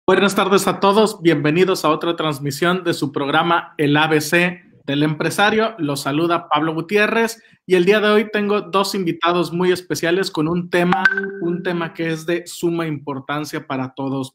Buenas tardes a todos, bienvenidos a otra transmisión de su programa El ABC del Empresario. Los saluda Pablo Gutiérrez y el día de hoy tengo dos invitados muy especiales con un tema que es de suma importancia para todos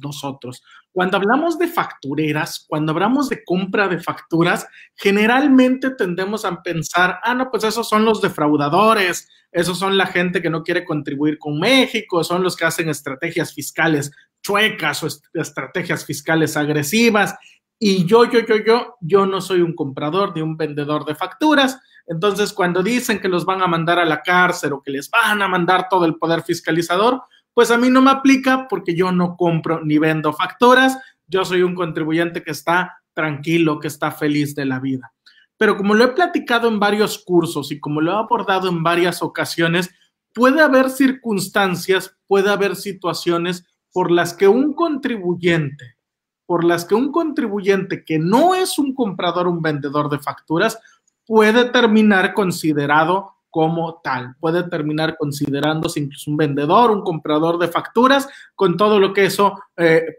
nosotros. Cuando hablamos de factureras, cuando hablamos de compra de facturas, generalmente tendemos a pensar, no, pues esos son los defraudadores, esos son la gente que no quiere contribuir con México, son los que hacen estrategias fiscales chuecas o estrategias fiscales agresivas, y yo no soy un comprador ni un vendedor de facturas. Entonces, cuando dicen que los van a mandar a la cárcel o que les van a mandar todo el poder fiscalizador, pues a mí no me aplica porque yo no compro ni vendo facturas. Yo soy un contribuyente que está tranquilo, que está feliz de la vida. Pero como lo he platicado en varios cursos y como lo he abordado en varias ocasiones, puede haber circunstancias, puede haber situaciones por las que un contribuyente que no es un comprador o un vendedor de facturas puede terminar considerado como tal, puede terminar considerándose incluso un vendedor, un comprador de facturas, con todo lo que eso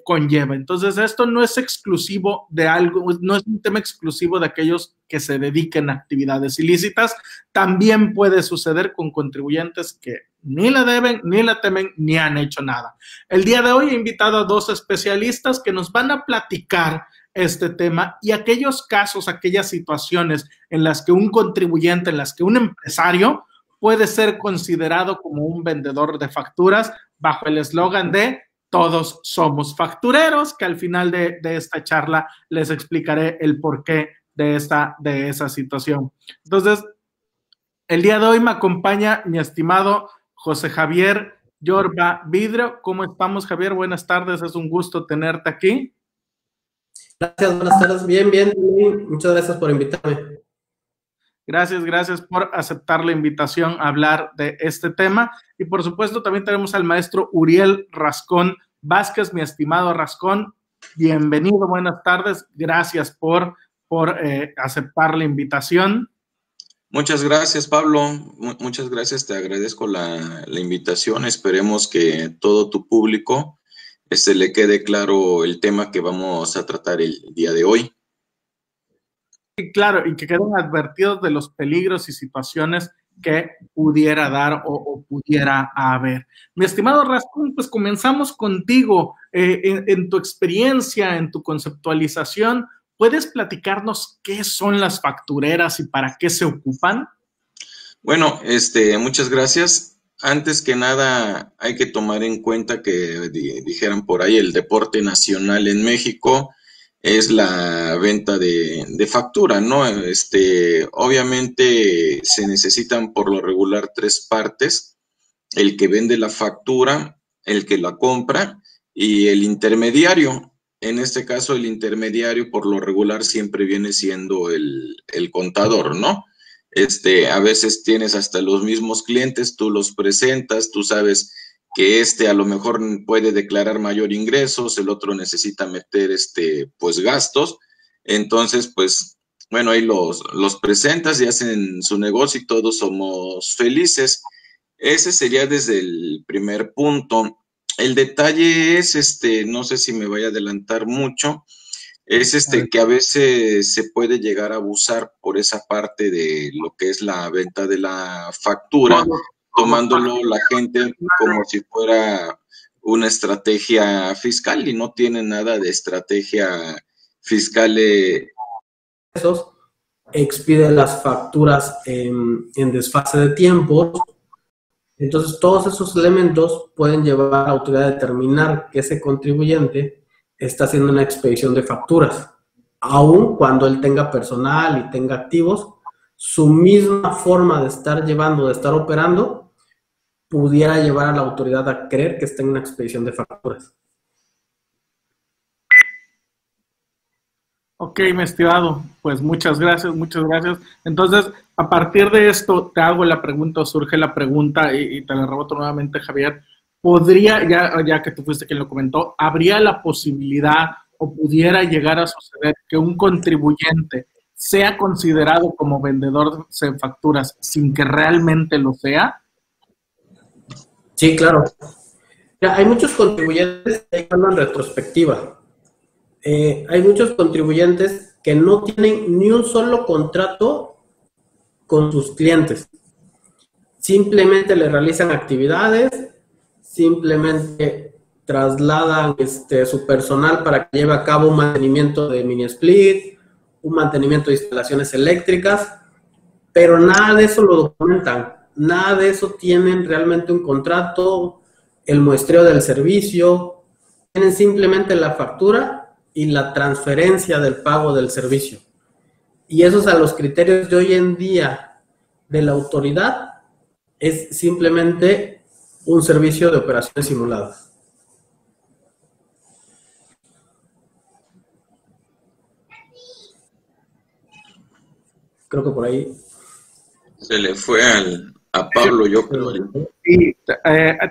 conlleva. Entonces, esto no es exclusivo de algo, no es un tema exclusivo de aquellos que se dediquen a actividades ilícitas. También puede suceder con contribuyentes que ni la deben, ni la temen, ni han hecho nada. El día de hoy he invitado a dos especialistas que nos van a platicar este tema y aquellos casos, aquellas situaciones en las que un contribuyente, en las que un empresario puede ser considerado como un vendedor de facturas bajo el eslogan de todos somos factureros, que al final de esta charla les explicaré el porqué de esa situación. Entonces, el día de hoy me acompaña mi estimado José Javier Yorba Vidrio. ¿Cómo estamos, Javier? Buenas tardes, es un gusto tenerte aquí. Gracias, buenas tardes. Bien. Muchas gracias por invitarme. Gracias por aceptar la invitación a hablar de este tema. Y por supuesto también tenemos al maestro Uriel Rascón Vázquez. Mi estimado Rascón, bienvenido, buenas tardes. Gracias por aceptar la invitación. Muchas gracias, Pablo. Muchas gracias, te agradezco la invitación. Esperemos que todo tu público le quede claro el tema que vamos a tratar el día de hoy. Sí, claro, y que queden advertidos de los peligros y situaciones que pudiera dar o pudiera haber. Mi estimado Rascón, pues comenzamos contigo. En tu experiencia, en tu conceptualización, ¿puedes platicarnos qué son las factureras y para qué se ocupan? Bueno, muchas gracias. Antes que nada, hay que tomar en cuenta que dijeran por ahí, el deporte nacional en México es la venta de factura, ¿no? Obviamente se necesitan por lo regular tres partes: el que vende la factura, el que la compra y el intermediario. En este caso, el intermediario por lo regular siempre viene siendo el contador, ¿no? A veces tienes hasta los mismos clientes, tú los presentas, tú sabes que a lo mejor puede declarar mayor ingresos, el otro necesita meter pues gastos. Entonces, pues, bueno, ahí los presentas y hacen su negocio y todos somos felices. Ese sería desde el primer punto. El detalle es, no sé si me voy a adelantar mucho, es que a veces se puede llegar a abusar por esa parte de lo que es la venta de la factura, tomándolo la gente como si fuera una estrategia fiscal, y no tiene nada de estrategia fiscal. Expide las facturas en desfase de tiempos. Entonces, todos esos elementos pueden llevar a la autoridad a determinar que ese contribuyente está haciendo una expedición de facturas. Aun cuando él tenga personal y tenga activos, su misma forma de estar llevando, de estar operando, pudiera llevar a la autoridad a creer que está en una expedición de facturas. Ok, mi estimado, pues muchas gracias. Entonces, a partir de esto, te hago la pregunta, surge la pregunta, y te la reboto nuevamente, Javier. ¿Podría, ya que tú fuiste quien lo comentó, habría la posibilidad o pudiera llegar a suceder que un contribuyente sea considerado como vendedor de facturas sin que realmente lo sea? Sí, claro. Ya, hay muchos contribuyentes que hablan en retrospectiva. Hay muchos contribuyentes que no tienen ni un solo contrato con sus clientes. Simplemente le realizan actividades, simplemente trasladan su personal para que lleve a cabo un mantenimiento de mini split, un mantenimiento de instalaciones eléctricas, pero nada de eso lo documentan, nada de eso tienen realmente un contrato, el muestreo del servicio, tienen simplemente la factura y la transferencia del pago del servicio. Y esos a los criterios de hoy en día de la autoridad es simplemente un servicio de operaciones simuladas. Creo que por ahí. Se le fue a Pablo, yo creo. Sí,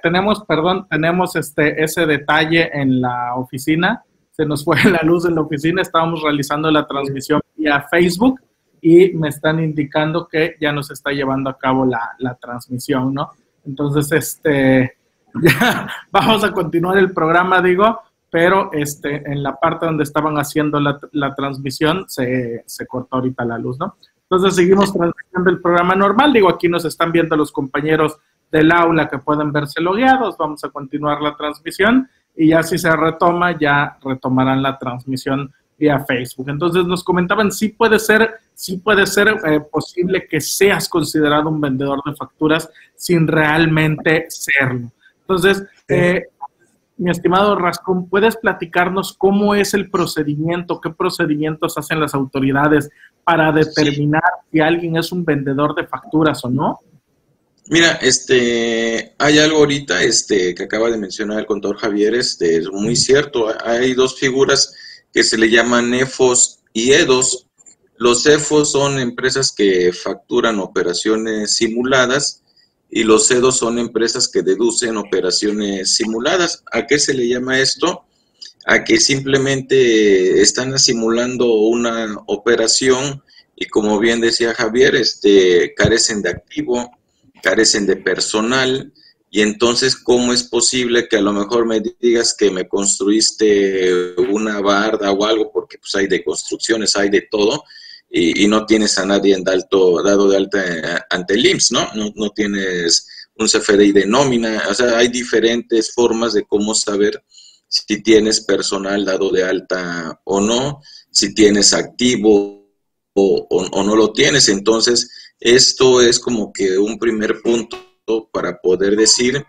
tenemos ese detalle en la oficina. Se nos fue la luz en la oficina, estábamos realizando la transmisión vía Facebook y me están indicando que ya nos está llevando a cabo la transmisión, ¿no? Entonces, ya vamos a continuar el programa, digo, pero en la parte donde estaban haciendo la transmisión se cortó ahorita la luz, ¿no? Entonces seguimos transmitiendo el programa normal, digo, aquí nos están viendo los compañeros del aula que pueden verse logueados, vamos a continuar la transmisión y ya si se retoma, ya retomarán la transmisión vía Facebook. Entonces nos comentaban, sí puede ser posible que seas considerado un vendedor de facturas sin realmente serlo. Entonces, mi estimado Rascón, ¿puedes platicarnos cómo es el procedimiento, qué procedimientos hacen las autoridades para determinar si alguien es un vendedor de facturas o no? Mira, hay algo ahorita que acaba de mencionar el contador Javier, es muy cierto. Hay dos figuras que se le llaman EFOS y EDOS. Los EFOS son empresas que facturan operaciones simuladas y los EDOS son empresas que deducen operaciones simuladas. ¿A qué se le llama esto? A que simplemente están simulando una operación y, como bien decía Javier, carecen de activo, carecen de personal, y entonces, ¿cómo es posible que a lo mejor me digas que me construiste una barda o algo? Porque pues hay de construcciones, hay de todo, y no tienes a nadie dado de alta ante el IMSS, ¿no? No tienes un CFDI de nómina. O sea, hay diferentes formas de cómo saber si tienes personal dado de alta o no, si tienes activo o no lo tienes. Entonces, esto es como que un primer punto para poder decir,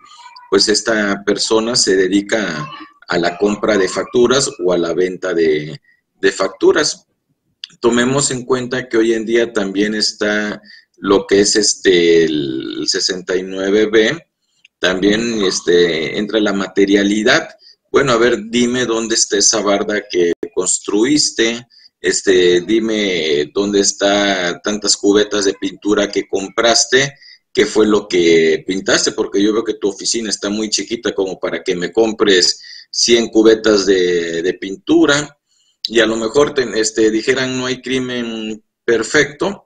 pues esta persona se dedica a la compra de facturas o a la venta de facturas. Tomemos en cuenta que hoy en día también está lo que es el 69B, también entra la materialidad. Bueno, a ver, dime dónde está esa barda que construiste, dime dónde está tantas cubetas de pintura que compraste, qué fue lo que pintaste, porque yo veo que tu oficina está muy chiquita como para que me compres 100 cubetas de pintura, y a lo mejor dijeran no hay crimen perfecto,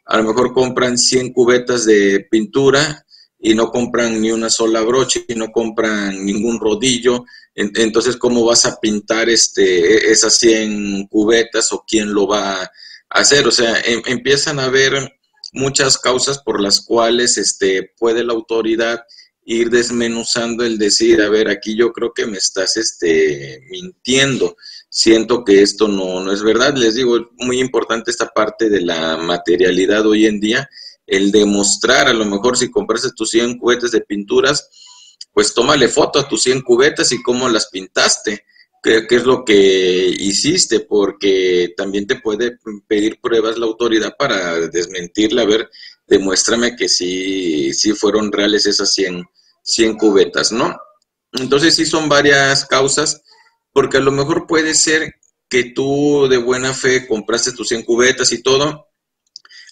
a lo mejor compran 100 cubetas de pintura y no compran ni una sola brocha y no compran ningún rodillo. Entonces, ¿cómo vas a pintar esas 100 cubetas o quién lo va a hacer? O sea, empiezan a haber muchas causas por las cuales puede la autoridad ir desmenuzando el decir, a ver, aquí yo creo que me estás mintiendo. Siento que esto no es verdad. Les digo, es muy importante esta parte de la materialidad hoy en día, el demostrar. A lo mejor si compraste tus 100 cubetas de pinturas, pues tómale foto a tus 100 cubetas y cómo las pintaste, qué es lo que hiciste, porque también te puede pedir pruebas la autoridad para desmentirla. A ver, demuéstrame que sí fueron reales esas 100 cubetas, ¿no? Entonces sí son varias causas, porque a lo mejor puede ser que tú de buena fe compraste tus 100 cubetas y todo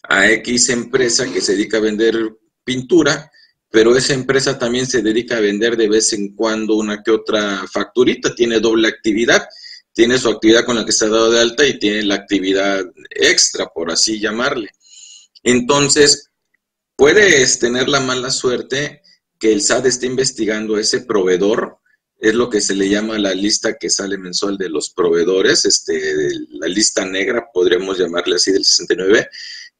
a X empresa que se dedica a vender pintura, pero esa empresa también se dedica a vender de vez en cuando una que otra facturita, tiene doble actividad, tiene su actividad con la que está dado de alta y tiene la actividad extra, por así llamarle. Entonces, puedes tener la mala suerte que el SAT esté investigando a ese proveedor es lo que se le llama la lista que sale mensual de los proveedores, la lista negra, podríamos llamarle así, del 69.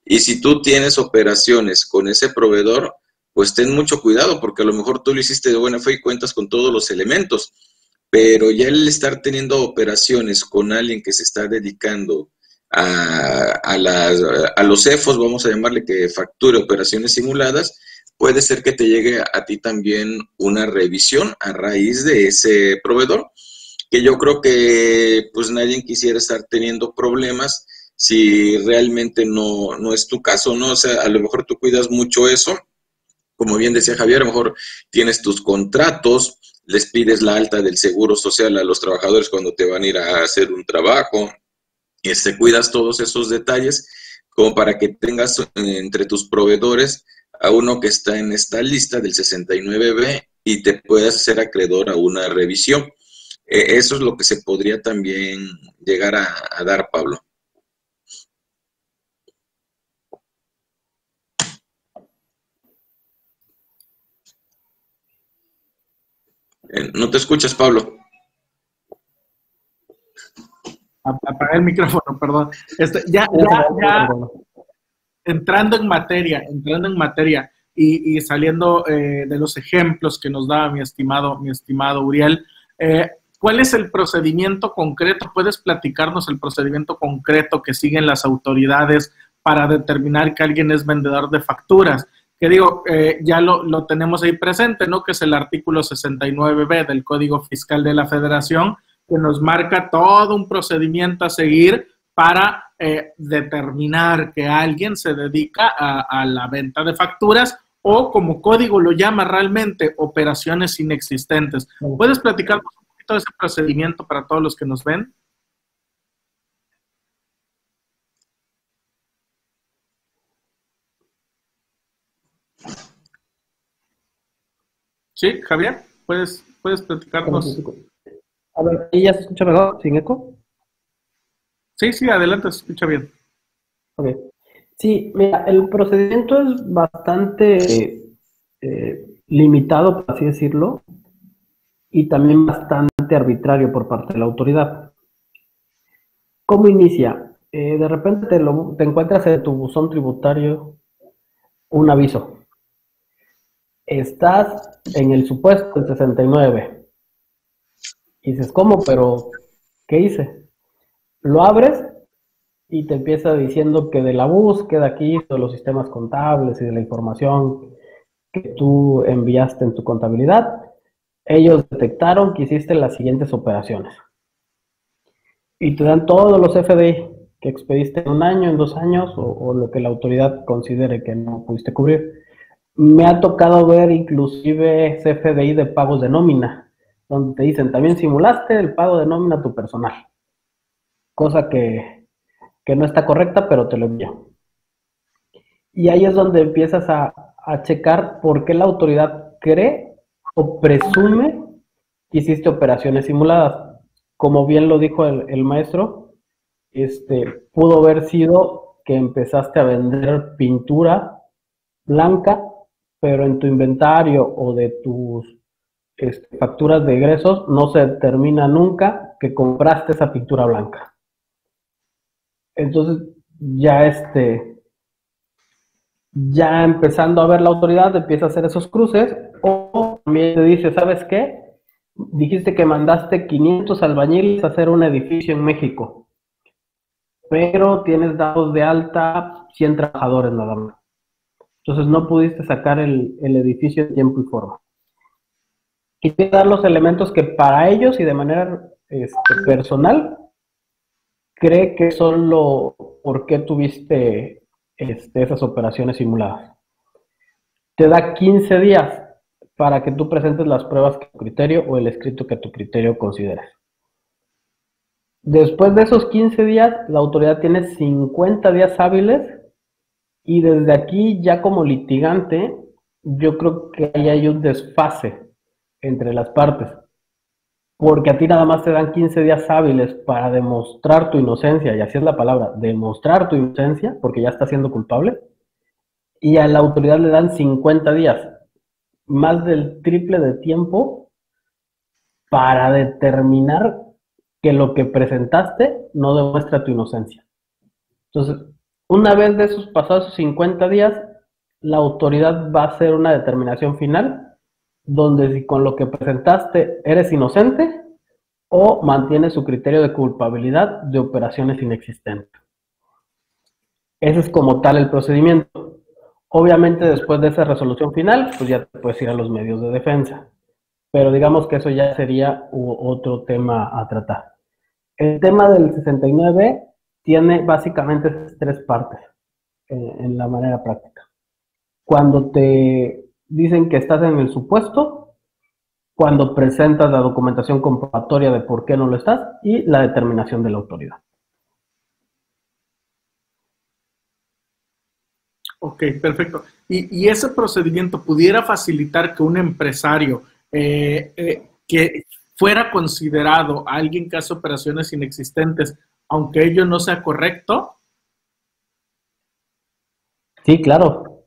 Y si tú tienes operaciones con ese proveedor, pues ten mucho cuidado, porque a lo mejor tú lo hiciste de buena fe y cuentas con todos los elementos, pero ya el estar teniendo operaciones con alguien que se está dedicando a los EFOS, vamos a llamarle, que facture operaciones simuladas, puede ser que te llegue a ti también una revisión a raíz de ese proveedor, que yo creo que pues nadie quisiera estar teniendo problemas si realmente no es tu caso, ¿no? O sea, a lo mejor tú cuidas mucho eso, como bien decía Javier, a lo mejor tienes tus contratos, les pides la alta del seguro social a los trabajadores cuando te van a ir a hacer un trabajo, cuidas todos esos detalles como para que tengas entre tus proveedores a uno que está en esta lista del 69B y te puedas hacer acreedor a una revisión. Eso es lo que se podría también llegar a dar, Pablo. No te escuchas, Pablo. Apagué el micrófono, perdón. Ya entrando en materia y saliendo de los ejemplos que nos daba mi estimado Uriel, ¿cuál es el procedimiento concreto? ¿Puedes platicarnos el procedimiento concreto que siguen las autoridades para determinar que alguien es vendedor de facturas? Que digo, ya lo tenemos ahí presente, ¿no? Que es el artículo 69B del Código Fiscal de la Federación, que nos marca todo un procedimiento a seguir para determinar que alguien se dedica a la venta de facturas o, como código lo llama realmente, operaciones inexistentes. ¿Puedes platicarnos un poquito de ese procedimiento para todos los que nos ven? Sí, Javier, ¿puedes platicarnos? A ver, ¿y ya se escucha mejor, sin eco? Sí, adelante, se escucha bien. Ok. Sí, mira, el procedimiento es bastante limitado, por así decirlo, y también bastante arbitrario por parte de la autoridad. ¿Cómo inicia? De repente te encuentras en tu buzón tributario un aviso. Estás en el supuesto del 69. Y dices, ¿cómo? Pero, ¿qué hice? Lo abres y te empieza diciendo que de la búsqueda aquí, de los sistemas contables y de la información que tú enviaste en tu contabilidad, ellos detectaron que hiciste las siguientes operaciones. Y te dan todos los FDI que expediste en un año, en 2 años, o lo que la autoridad considere que no pudiste cubrir. Me ha tocado ver inclusive CFDI de pagos de nómina, donde te dicen, también simulaste el pago de nómina a tu personal. Cosa que no está correcta, pero te lo envío. Y ahí es donde empiezas a checar por qué la autoridad cree o presume que hiciste operaciones simuladas. Como bien lo dijo el maestro, pudo haber sido que empezaste a vender pintura blanca, pero en tu inventario o de tus facturas de egresos no se determina nunca que compraste esa pintura blanca. Entonces, ya empezando a ver la autoridad, empieza a hacer esos cruces, o también te dice, ¿sabes qué? Dijiste que mandaste 500 albañiles a hacer un edificio en México, pero tienes dados de alta 100 trabajadores nada más. Entonces no pudiste sacar el edificio en tiempo y forma. Y te dar los elementos que para ellos y de manera personal cree que son por qué tuviste esas operaciones simuladas. Te da 15 días para que tú presentes las pruebas que tu criterio o el escrito que tu criterio consideres. Después de esos 15 días, la autoridad tiene 50 días hábiles y desde aquí ya como litigante, yo creo que ahí hay un desfase entre las partes. Porque a ti nada más te dan 15 días hábiles para demostrar tu inocencia, y así es la palabra, demostrar tu inocencia, porque ya estás siendo culpable, y a la autoridad le dan 50 días, más del triple de tiempo para determinar que lo que presentaste no demuestra tu inocencia. Entonces, una vez de esos pasados 50 días, la autoridad va a hacer una determinación final donde si con lo que presentaste eres inocente o mantiene su criterio de culpabilidad de operaciones inexistentes. Ese es como tal el procedimiento. Obviamente después de esa resolución final, pues ya te puedes ir a los medios de defensa. Pero digamos que eso ya sería otro tema a tratar. El tema del 69 tiene básicamente tres partes en la manera práctica. Cuando te dicen que estás en el supuesto, cuando presentas la documentación comprobatoria de por qué no lo estás y la determinación de la autoridad. Ok, perfecto. Y ese procedimiento pudiera facilitar que un empresario que fuera considerado alguien que hace operaciones inexistentes, aunque ello no sea correcto. Sí, claro.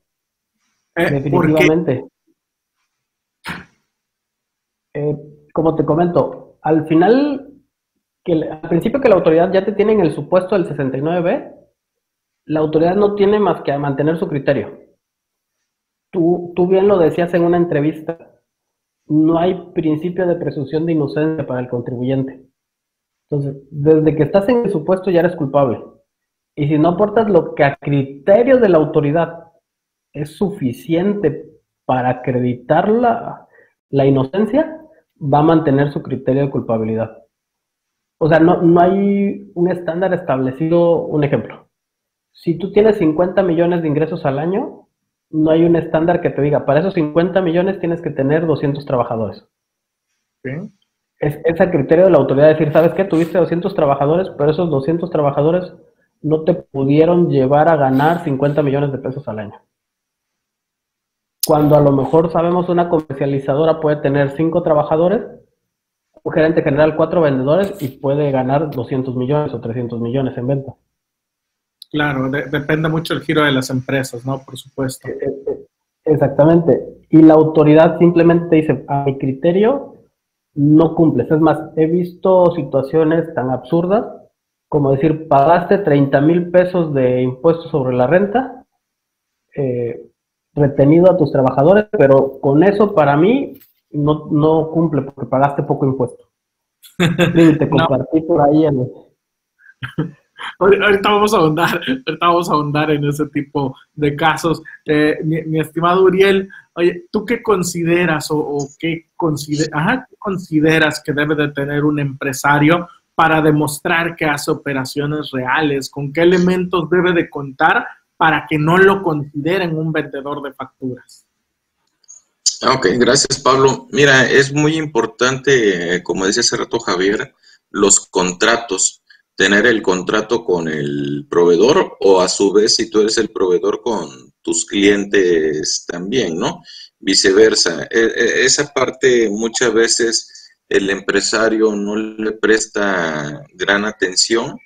Definitivamente. Como te comento, al final, al principio que la autoridad ya te tiene en el supuesto del 69B, la autoridad no tiene más que mantener su criterio. Tú bien lo decías en una entrevista, no hay principio de presunción de inocencia para el contribuyente. Entonces, desde que estás en el supuesto ya eres culpable. Y si no aportas lo que a criterio de la autoridad es suficiente para acreditar la inocencia, va a mantener su criterio de culpabilidad. O sea, no hay un estándar establecido. Un ejemplo. Si tú tienes 50 millones de ingresos al año, no hay un estándar que te diga, para esos 50 millones tienes que tener 200 trabajadores. ¿Sí? Es a criterio de la autoridad decir, ¿sabes qué? Tuviste 200 trabajadores, pero esos 200 trabajadores no te pudieron llevar a ganar 50 millones de pesos al año. Cuando a lo mejor sabemos una comercializadora puede tener 5 trabajadores, un gerente general 4 vendedores y puede ganar 200 millones o 300 millones en venta. Claro, depende mucho el giro de las empresas, ¿no? Por supuesto. Exactamente. Y la autoridad simplemente dice, a mi criterio no cumples. Es más, he visto situaciones tan absurdas como decir, pagaste 30,000 pesos de impuestos sobre la renta, retenido a tus trabajadores, pero con eso para mí no cumple porque pagaste poco impuesto. Sí, te compartí por ahí Ahorita vamos a ahondar en ese tipo de casos. Mi estimado Uriel, oye, ¿tú qué consideras qué consideras que debe de tener un empresario para demostrar que hace operaciones reales? ¿Con qué elementos debe de contar para que no lo consideren un vendedor de facturas? Ok, gracias Pablo. Mira, es muy importante, como decía hace rato Javier, los contratos. Tener el contrato con el proveedor o a su vez si tú eres el proveedor con tus clientes también, ¿no? Viceversa. Esa parte muchas veces el empresario no le presta gran atención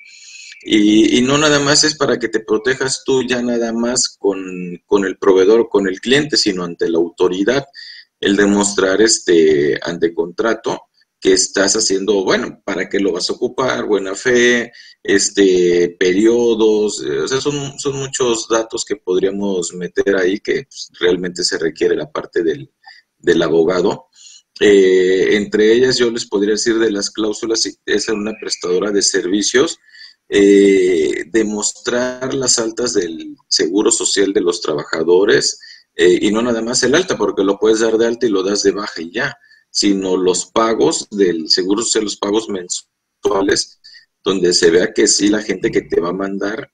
y no nada más es para que te protejas tú ya nada más con el proveedor, con el cliente, sino ante la autoridad, el demostrar ante contrato que estás haciendo, bueno, para qué lo vas a ocupar, buena fe, periodos, o sea, son muchos datos que podríamos meter ahí que pues, realmente se requiere la parte del abogado. Entre ellas yo les podría decir de las cláusulas, si es una prestadora de servicios, demostrar las altas del seguro social de los trabajadores y no nada más el alta, porque lo puedes dar de alta y lo das de baja y ya, sino los pagos del seguro social, los pagos mensuales, donde se vea que sí la gente que te va a mandar,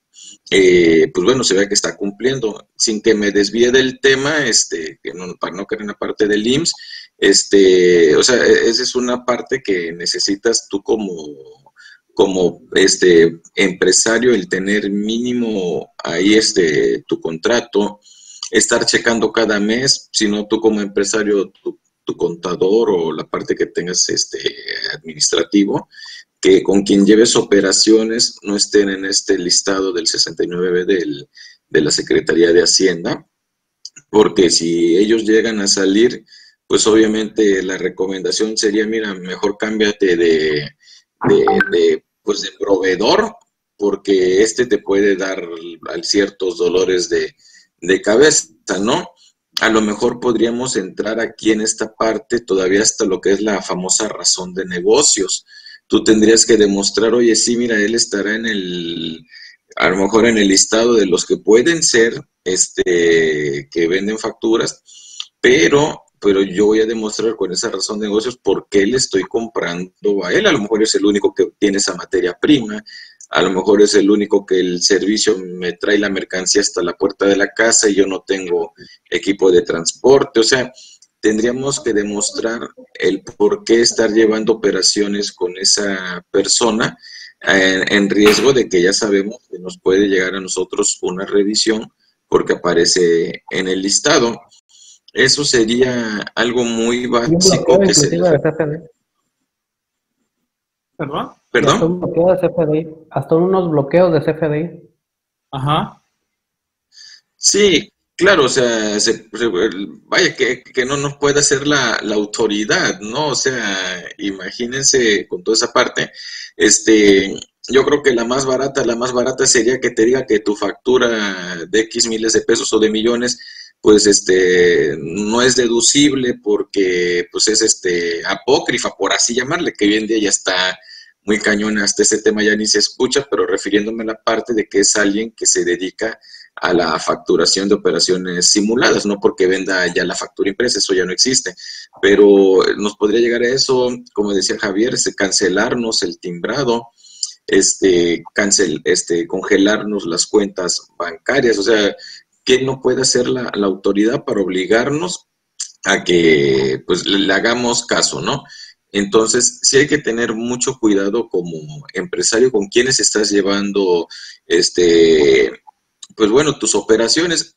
pues bueno, se vea que está cumpliendo. Sin que me desvíe del tema, que no, para no caer en la parte del IMSS, o sea, esa es una parte que necesitas tú como empresario, el tener mínimo ahí tu contrato, estar checando cada mes, si no tú como empresario, tu contador o la parte que tengas administrativo, que con quien lleves operaciones no estén en este listado del 69 de la Secretaría de Hacienda, porque si ellos llegan a salir, pues obviamente la recomendación sería, mira, mejor cámbiate de proveedor, porque te puede dar ciertos dolores de cabeza, ¿no? A lo mejor podríamos entrar aquí en esta parte todavía hasta lo que es la famosa razón de negocios. Tú tendrías que demostrar, oye, sí, mira, él estará a lo mejor en el listado de los que pueden ser, que venden facturas, pero yo voy a demostrar con esa razón de negocios por qué le estoy comprando a él. A lo mejor es el único que tiene esa materia prima, a lo mejor es el único que el servicio me trae la mercancía hasta la puerta de la casa y yo no tengo equipo de transporte. O sea, tendríamos que demostrar el por qué estar llevando operaciones con esa persona en riesgo de que ya sabemos que nos puede llegar a nosotros una revisión porque aparece en el listado. Eso sería algo muy básico. Que se... ¿Perdón? ¿Perdón? Hasta un bloqueo de CFDI, hasta unos bloqueos de CFDI. Ajá. Sí, claro, o sea, vaya que no nos puede hacer la autoridad, ¿no? O sea, imagínense con toda esa parte, yo creo que la más barata sería que te diga que tu factura de X miles de pesos o de millones, pues no es deducible porque pues es apócrifa, por así llamarle, que hoy en día ya está muy cañón, hasta ese tema ya ni se escucha, pero refiriéndome a la parte de que es alguien que se dedica a la facturación de operaciones simuladas, no porque venda ya la factura impresa, eso ya no existe, pero nos podría llegar a eso, como decía Javier, cancelarnos el timbrado, congelarnos las cuentas bancarias, o sea, ¿qué no puede hacer la autoridad para obligarnos a que pues le hagamos caso, ¿no? Entonces, sí hay que tener mucho cuidado como empresario con quienes estás llevando, pues bueno, tus operaciones.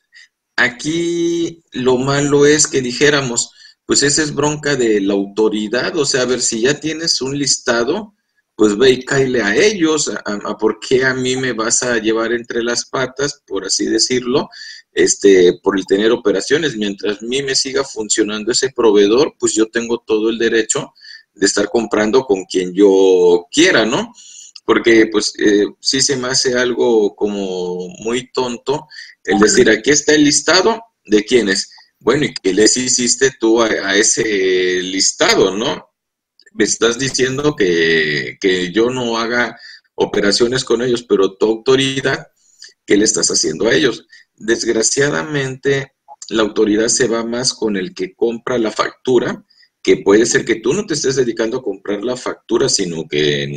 Aquí lo malo es que dijéramos, pues esa es bronca de la autoridad, o sea, a ver, si ya tienes un listado, pues ve y cáele a ellos, a por qué a mí me vas a llevar entre las patas, por así decirlo, por el tener operaciones. Mientras a mí me siga funcionando ese proveedor, pues yo tengo todo el derecho de estar comprando con quien yo quiera, ¿no? Porque pues sí se me hace algo como muy tonto el decir, aquí está el listado de quiénes. Bueno, ¿y qué les hiciste tú a ese listado, no? Me estás diciendo que yo no haga operaciones con ellos, pero tu autoridad, ¿qué le estás haciendo a ellos? Desgraciadamente, la autoridad se va más con el que compra la factura, que puede ser que tú no te estés dedicando a comprar la factura, sino que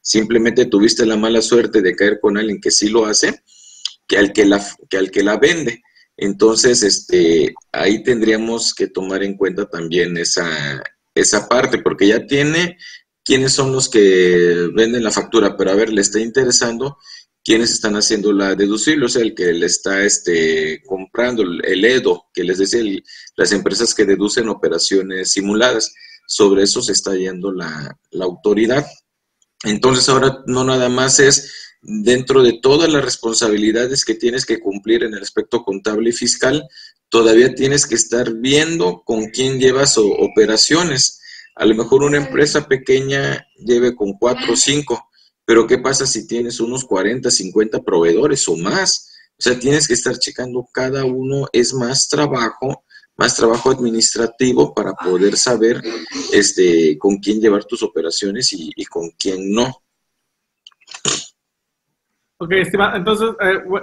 simplemente tuviste la mala suerte de caer con alguien que sí lo hace, que al que la vende. Entonces, ahí tendríamos que tomar en cuenta también esa parte, porque ya tiene quiénes son los que venden la factura, pero a ver, le está interesando quiénes están haciendo la deducible, o sea, el que le está comprando, el EDO, que les decía, las empresas que deducen operaciones simuladas. Sobre eso se está yendo la autoridad. Entonces ahora no nada más es dentro de todas las responsabilidades que tienes que cumplir en el aspecto contable y fiscal, todavía tienes que estar viendo con quién llevas operaciones. A lo mejor una empresa pequeña lleve con 4 o 5, pero ¿qué pasa si tienes unos 40, 50 proveedores o más? O sea, tienes que estar checando cada uno, es más trabajo administrativo para poder saber con quién llevar tus operaciones y con quién no. Ok, estimado. Entonces,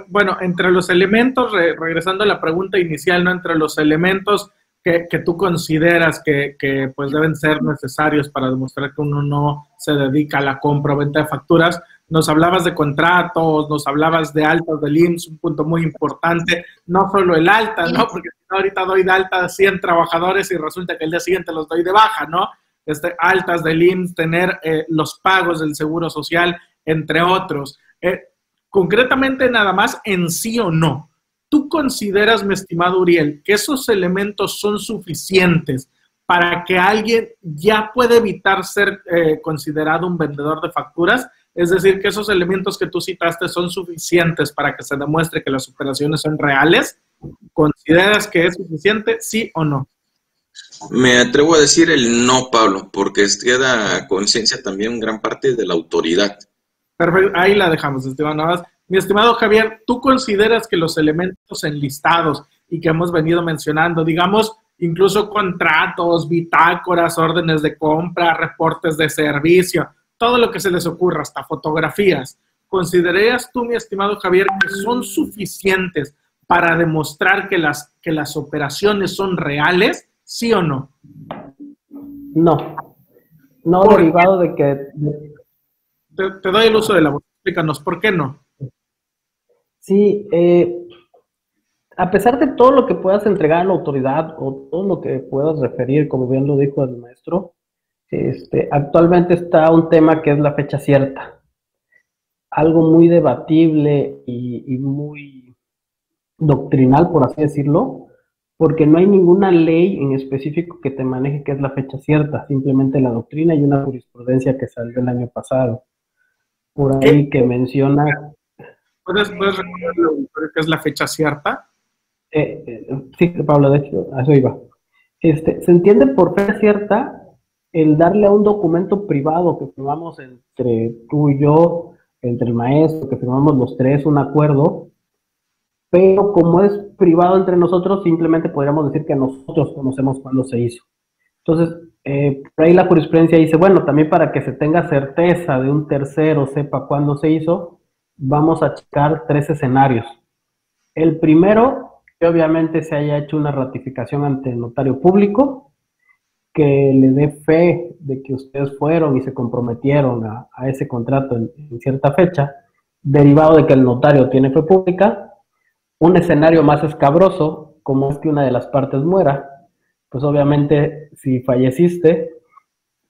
bueno, entre los elementos, regresando a la pregunta inicial, ¿no? Entre los elementos que tú consideras que pues deben ser necesarios para demostrar que uno no se dedica a la compra o venta de facturas, nos hablabas de contratos, nos hablabas de altas del IMSS, un punto muy importante, no solo el alta, ¿no? Porque ahorita doy de alta a 100 trabajadores y resulta que el día siguiente los doy de baja, ¿no? Altas del IMSS, tener los pagos del Seguro Social, entre otros. Concretamente, nada más en sí o no. ¿Tú consideras, mi estimado Uriel, que esos elementos son suficientes para que alguien ya pueda evitar ser considerado un vendedor de facturas? Es decir, que esos elementos que tú citaste son suficientes para que se demuestre que las operaciones son reales. ¿Consideras que es suficiente, sí o no? Me atrevo a decir el no, Pablo, porque queda a conciencia también gran parte de la autoridad. Perfecto, ahí la dejamos, estimado Navas. Mi estimado Javier, ¿tú consideras que los elementos enlistados y que hemos venido mencionando, digamos, incluso contratos, bitácoras, órdenes de compra, reportes de servicio, todo lo que se les ocurra, hasta fotografías, ¿considerarías tú, mi estimado Javier, que son suficientes para demostrar que las operaciones son reales, sí o no? No, no derivado de que... Te doy el uso de la voz, explícanos, ¿por qué no? Sí, a pesar de todo lo que puedas entregar a la autoridad o todo lo que puedas referir, como bien lo dijo el maestro, actualmente está un tema que es la fecha cierta. Algo muy debatible y muy doctrinal, por así decirlo, porque no hay ninguna ley en específico que te maneje qué es la fecha cierta, simplemente la doctrina y una jurisprudencia que salió el año pasado, por ahí que menciona... ¿Puedes recordar qué es la fecha cierta? Sí, Pablo, de hecho, a eso iba. Se entiende por fecha cierta el darle a un documento privado que firmamos entre tú y yo, entre el maestro, que firmamos los tres un acuerdo, pero como es privado entre nosotros, simplemente podríamos decir que nosotros conocemos cuándo se hizo. Entonces, por ahí la jurisprudencia dice, bueno, también para que se tenga certeza de un tercero, sepa cuándo se hizo, vamos a checar 3 escenarios. El primero, que obviamente se haya hecho una ratificación ante el notario público, que le dé fe de que ustedes fueron y se comprometieron a ese contrato en cierta fecha, derivado de que el notario tiene fe pública. Un escenario más escabroso, como es que una de las partes muera, pues obviamente si falleciste,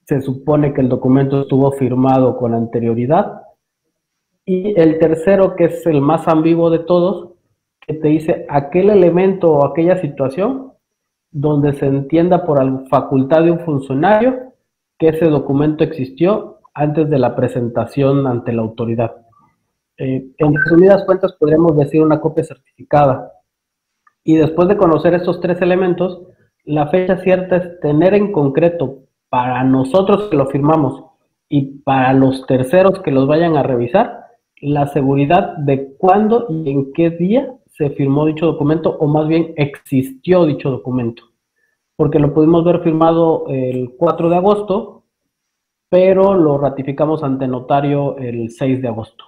se supone que el documento estuvo firmado con anterioridad. Y el tercero, que es el más ambiguo de todos, que te dice aquel elemento o aquella situación donde se entienda por facultad de un funcionario que ese documento existió antes de la presentación ante la autoridad. En resumidas cuentas, podríamos decir una copia certificada. Y después de conocer estos 3 elementos, la fecha cierta es tener en concreto para nosotros que lo firmamos y para los terceros que los vayan a revisar, la seguridad de cuándo y en qué día se firmó dicho documento, o más bien existió dicho documento. Porque lo pudimos ver firmado el 4 de agosto, pero lo ratificamos ante notario el 6 de agosto.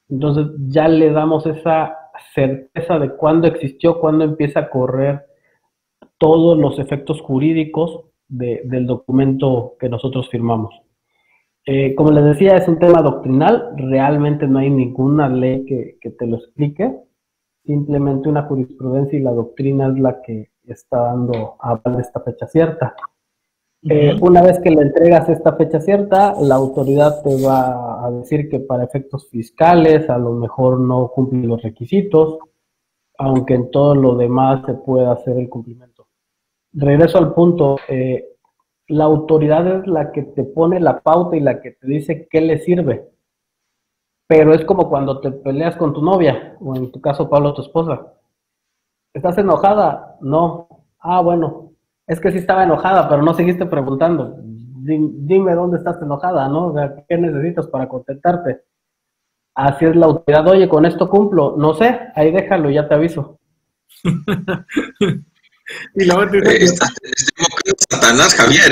Entonces ya le damos esa certeza de cuándo existió, cuándo empieza a correr todos los efectos jurídicos del documento que nosotros firmamos. Como les decía, es un tema doctrinal, realmente no hay ninguna ley que te lo explique, simplemente una jurisprudencia y la doctrina es la que está dando a hablar de esta fecha cierta. Una vez que le entregas esta fecha cierta, la autoridad te va a decir que para efectos fiscales a lo mejor no cumple los requisitos, aunque en todo lo demás se puede hacer el cumplimiento. Regreso al punto, la autoridad es la que te pone la pauta y la que te dice qué le sirve. Pero es como cuando te peleas con tu novia, o en tu caso, Pablo, tu esposa. ¿Estás enojada? No. Ah, bueno, es que sí estaba enojada, pero no seguiste preguntando. Dime dónde estás enojada, ¿no? O sea, ¿qué necesitas para contentarte? Así es la autoridad. Oye, ¿con esto cumplo? No sé, ahí déjalo, ya te aviso. Y luego te dice, Está invocando a Satanás, Javier.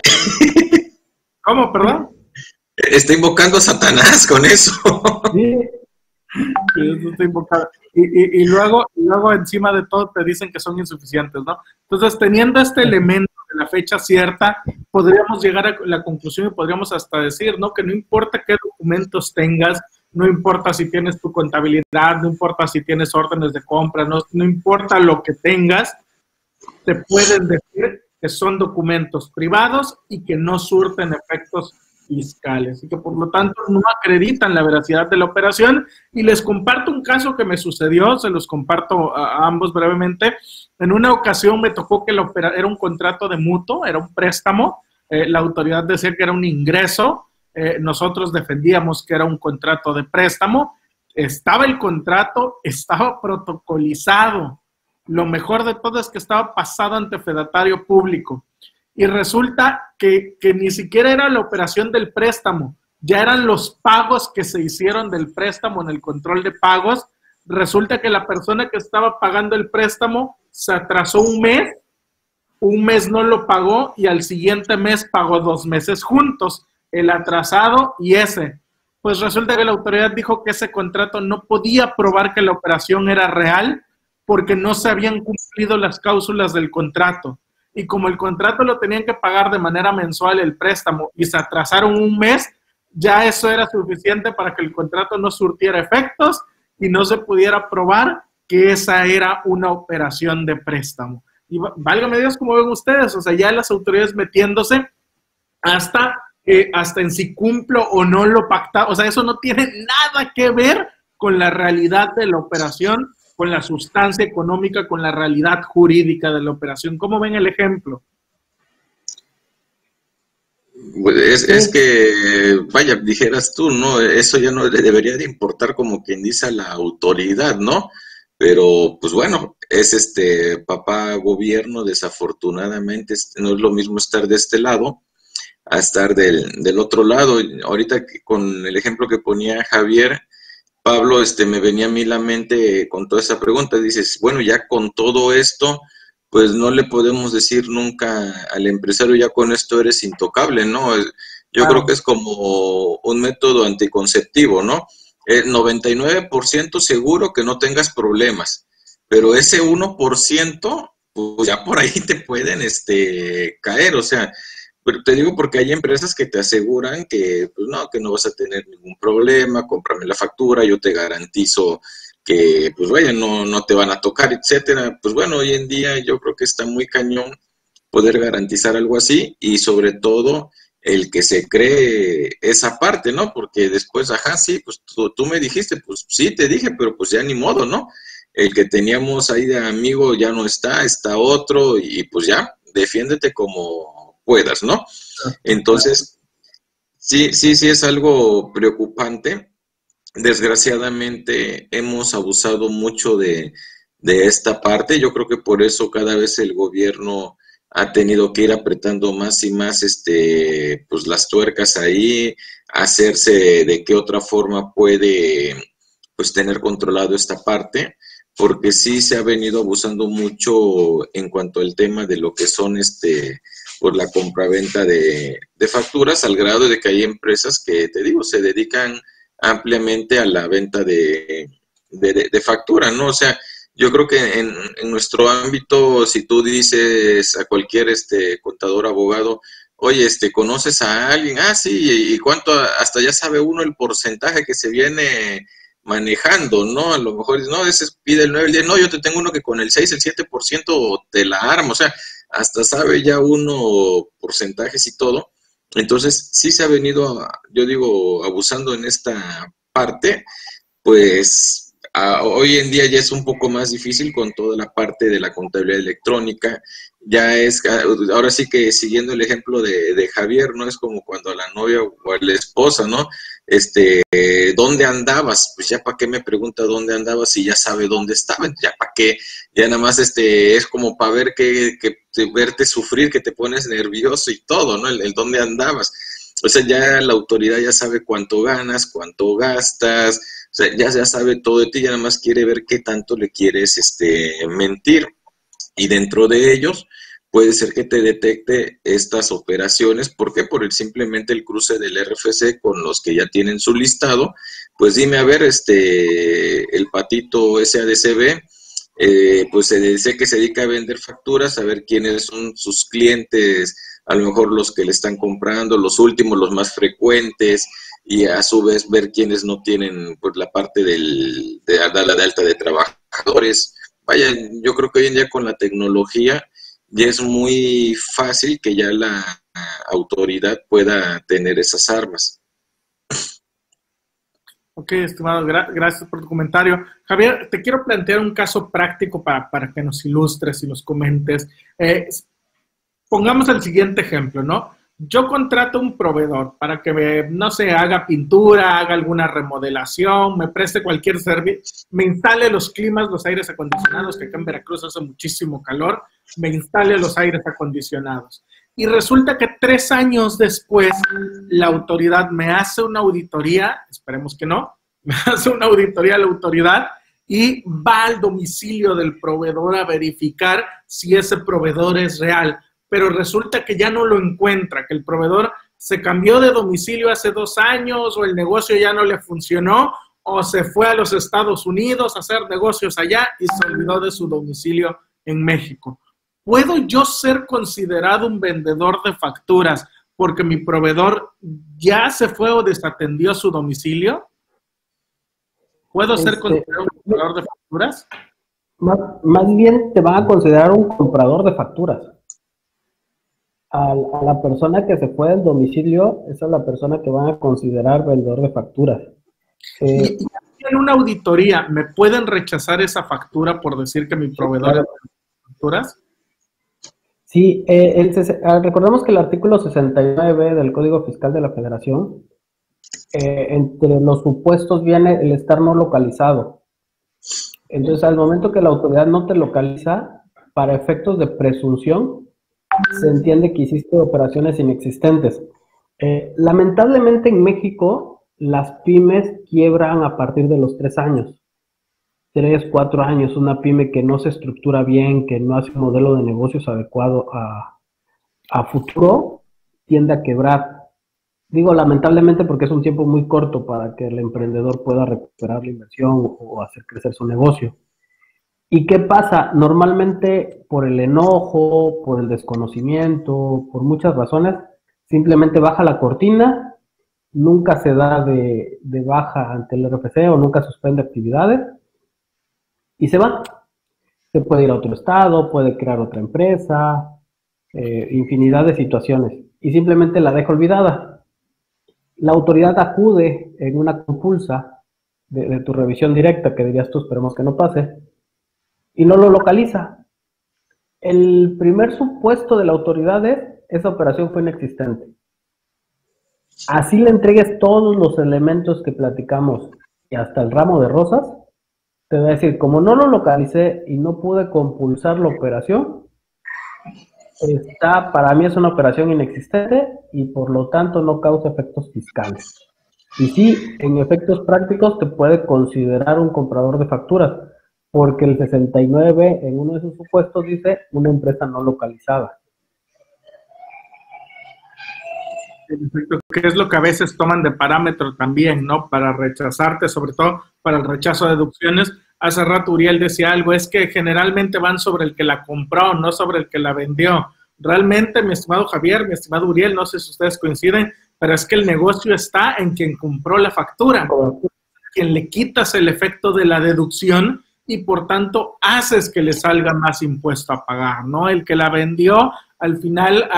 ¿cómo, perdón? Está invocando a Satanás con eso. Sí. Eso está invocado. Y luego encima de todo te dicen que son insuficientes, ¿no? Entonces, teniendo este elemento de la fecha cierta, podríamos llegar a la conclusión y podríamos hasta decir, ¿no? Que no importa qué documentos tengas, no importa si tienes tu contabilidad, no importa si tienes órdenes de compra, no importa lo que tengas, te pueden decir que son documentos privados y que no surten efectos fiscales y que por lo tanto no acreditan la veracidad de la operación. Y les comparto un caso que me sucedió, se los comparto a ambos brevemente. En una ocasión me tocó que era un contrato de mutuo, era un préstamo, la autoridad decía que era un ingreso, nosotros defendíamos que era un contrato de préstamo, estaba el contrato, estaba protocolizado, lo mejor de todo es que estaba pasado ante fedatario público. y resulta que ni siquiera era la operación del préstamo, ya eran los pagos que se hicieron del préstamo en el control de pagos. Resulta que la persona que estaba pagando el préstamo se atrasó un mes no lo pagó y al siguiente mes pagó 2 meses juntos, el atrasado y ese. Pues resulta que la autoridad dijo que ese contrato no podía probar que la operación era real porque no se habían cumplido las cláusulas del contrato. Y como el contrato lo tenían que pagar de manera mensual el préstamo y se atrasaron un mes, ya eso era suficiente para que el contrato no surtiera efectos y no se pudiera probar que esa era una operación de préstamo. Y válgame Dios, como ven ustedes, o sea, ya las autoridades metiéndose hasta en si cumplo o no lo pactado. O sea, eso no tiene nada que ver con la realidad de la operación, con la sustancia económica, con la realidad jurídica de la operación. ¿Cómo ven el ejemplo? Es que, vaya, dijeras tú, ¿no? Eso ya no debería de importar como quien dice a la autoridad, ¿no? Pero, pues bueno, es papá gobierno, desafortunadamente, no es lo mismo estar de este lado a estar del otro lado. Ahorita con el ejemplo que ponía Javier, Pablo, me venía a mí la mente con toda esa pregunta. Dices, bueno, ya con todo esto, pues no le podemos decir nunca al empresario, ya con esto eres intocable, ¿no? Yo creo que es como un método anticonceptivo, ¿no? 99% seguro que no tengas problemas, pero ese 1%, pues ya por ahí te pueden caer, o sea, pero te digo porque hay empresas que te aseguran que, pues no, que no vas a tener ningún problema, cómprame la factura, yo te garantizo que, pues vaya, no te van a tocar, etcétera. Pues bueno, hoy en día yo creo que está muy cañón poder garantizar algo así y sobre todo el que se cree esa parte, ¿no? Porque después, ajá, sí, pues tú me dijiste, pues sí, te dije, pero pues ya ni modo, ¿no? El que teníamos ahí de amigo ya no está otro y pues ya, defiéndete como puedas, ¿no? Entonces, sí es algo preocupante. Desgraciadamente hemos abusado mucho de esta parte. Yo creo que por eso cada vez el gobierno ha tenido que ir apretando más y más pues las tuercas ahí, hacerse de qué otra forma puede pues tener controlado esta parte, porque sí se ha venido abusando mucho en cuanto al tema de lo que son pues la compraventa de facturas, al grado de que hay empresas que, te digo, se dedican ampliamente a la venta de factura, ¿no? O sea, yo creo que en nuestro ámbito, si tú dices a cualquier contador, abogado, oye, ¿conoces a alguien? Ah, sí, ¿y cuánto? Hasta ya sabe uno el porcentaje que se viene manejando, ¿no? A lo mejor, no, ese pide el 9, el 10, no, yo te tengo uno que con el 6, el 7% te la arma, o sea, hasta sabe ya uno porcentajes y todo. Entonces, sí se ha venido, yo digo, abusando en esta parte, pues hoy en día ya es un poco más difícil con toda la parte de la contabilidad electrónica. Ya es, ahora sí que siguiendo el ejemplo de Javier, ¿no? Es como cuando a la novia o a la esposa, ¿no? ¿Dónde andabas? Pues ya para qué me pregunta dónde andabas si ya sabe dónde estaba, ya para qué, ya nada más es como para ver que verte sufrir, que te pones nervioso y todo, ¿no? El dónde andabas. O sea, ya la autoridad ya sabe cuánto ganas, cuánto gastas, o sea, ya sabe todo de ti, ya nada más quiere ver qué tanto le quieres mentir. Y dentro de ellos puede ser que te detecte estas operaciones. ¿Por qué? Por simplemente el cruce del RFC con los que ya tienen su listado. Pues dime, a ver, el patito SADCB, pues se dice que se dedica a vender facturas, a ver quiénes son sus clientes, a lo mejor los que le están comprando, los últimos, los más frecuentes, y a su vez ver quiénes no tienen pues la parte de la de alta de trabajadores. Vaya, yo creo que hoy en día con la tecnología ya es muy fácil que ya la autoridad pueda tener esas armas. Ok, estimado, gracias por tu comentario. Javier, te quiero plantear un caso práctico para que nos ilustres y nos comentes. Pongamos el siguiente ejemplo, ¿no? Yo contrato un proveedor para que no sé, haga pintura, haga alguna remodelación, me preste cualquier servicio, me instale los climas, los aires acondicionados, que acá en Veracruz hace muchísimo calor, me instale los aires acondicionados. y resulta que 3 años después la autoridad me hace una auditoría, esperemos que no, me hace una auditoría la autoridad y va al domicilio del proveedor a verificar si ese proveedor es real, pero resulta que ya no lo encuentra, que el proveedor se cambió de domicilio hace 2 años o el negocio ya no le funcionó o se fue a los Estados Unidos a hacer negocios allá y se olvidó de su domicilio en México. ¿Puedo yo ser considerado un vendedor de facturas porque mi proveedor ya se fue o desatendió su domicilio? ¿Puedo ser considerado un vendedor de facturas? Más bien te van a considerar un comprador de facturas. A la persona que se fue del domicilio, esa es la persona que van a considerar vendedor de facturas. Y en una auditoría, ¿me pueden rechazar esa factura por decir que mi proveedor es de facturas? Sí, recordemos que el artículo 69 del Código Fiscal de la Federación, entre los supuestos viene el estar no localizado. Entonces, al momento que la autoridad no te localiza, para efectos de presunción, se entiende que hiciste operaciones inexistentes. Lamentablemente en México, las pymes quiebran a partir de los 3 años. 3, 4 años, una pyme que no se estructura bien, que no hace un modelo de negocios adecuado a futuro, tiende a quebrar. Digo lamentablemente porque es un tiempo muy corto para que el emprendedor pueda recuperar la inversión o hacer crecer su negocio. ¿Y qué pasa? Normalmente por el enojo, por el desconocimiento, por muchas razones, simplemente baja la cortina, nunca se da de baja ante el RFC o nunca suspende actividades y se va. Se puede ir a otro estado, puede crear otra empresa, infinidad de situaciones y simplemente la deja olvidada. La autoridad acude en una compulsa de tu revisión directa, que dirías tú, esperemos que no pase, y no lo localiza. El primer supuesto de la autoridad es, esa operación fue inexistente. Así le entregues todos los elementos que platicamos y hasta el ramo de rosas, te va a decir, como no lo localicé y no pude compulsar la operación, para mí es una operación inexistente y por lo tanto no causa efectos fiscales. Y sí, en efectos prácticos te puede considerar un comprador de facturas, porque el 69 en uno de sus supuestos dice una empresa no localizada. Que es lo que a veces toman de parámetro también, ¿no? Para rechazarte, sobre todo para el rechazo de deducciones. Hace rato Uriel decía algo, es que generalmente van sobre el que la compró, no sobre el que la vendió. Realmente, mi estimado Javier, mi estimado Uriel, no sé si ustedes coinciden, pero es que el negocio está en quien compró la factura, quien le quitas el efecto de la deducción y por tanto haces que le salga más impuesto a pagar, ¿no? El que la vendió, al final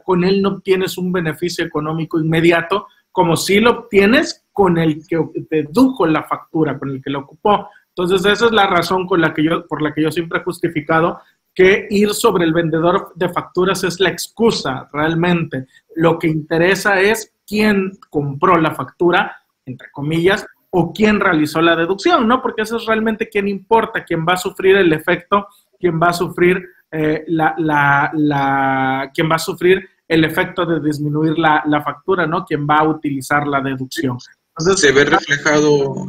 con él no obtienes un beneficio económico inmediato, como si lo obtienes con el que dedujo la factura, con el que lo ocupó. Entonces, esa es la razón por la que yo siempre he justificado que ir sobre el vendedor de facturas es la excusa, realmente. Lo que interesa es quién compró la factura, entre comillas, o quién realizó la deducción, ¿no? Porque eso es realmente quien importa, quien va a sufrir el efecto, quien va a sufrir quien va a sufrir el efecto de disminuir la factura, ¿no? Quien va a utilizar la deducción. Entonces, se ve reflejado,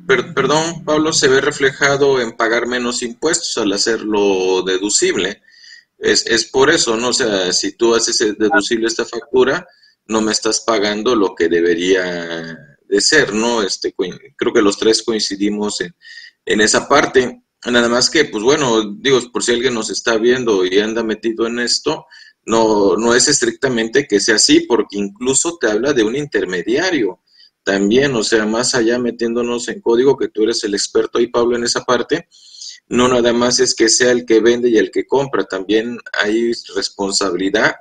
perdón, Pablo, se ve reflejado en pagar menos impuestos al hacerlo deducible. Es por eso, ¿no? O sea, si tú haces deducible esta factura, no me estás pagando lo que debería de ser, ¿no? Creo que los tres coincidimos en esa parte. Nada más que, pues bueno, digo, por si alguien nos está viendo y anda metido en esto, no es estrictamente que sea así, porque incluso te habla de un intermediario también, o sea, más allá metiéndonos en código, que tú eres el experto ahí, Pablo, en esa parte, no nada más es que sea el que vende y el que compra, también hay responsabilidad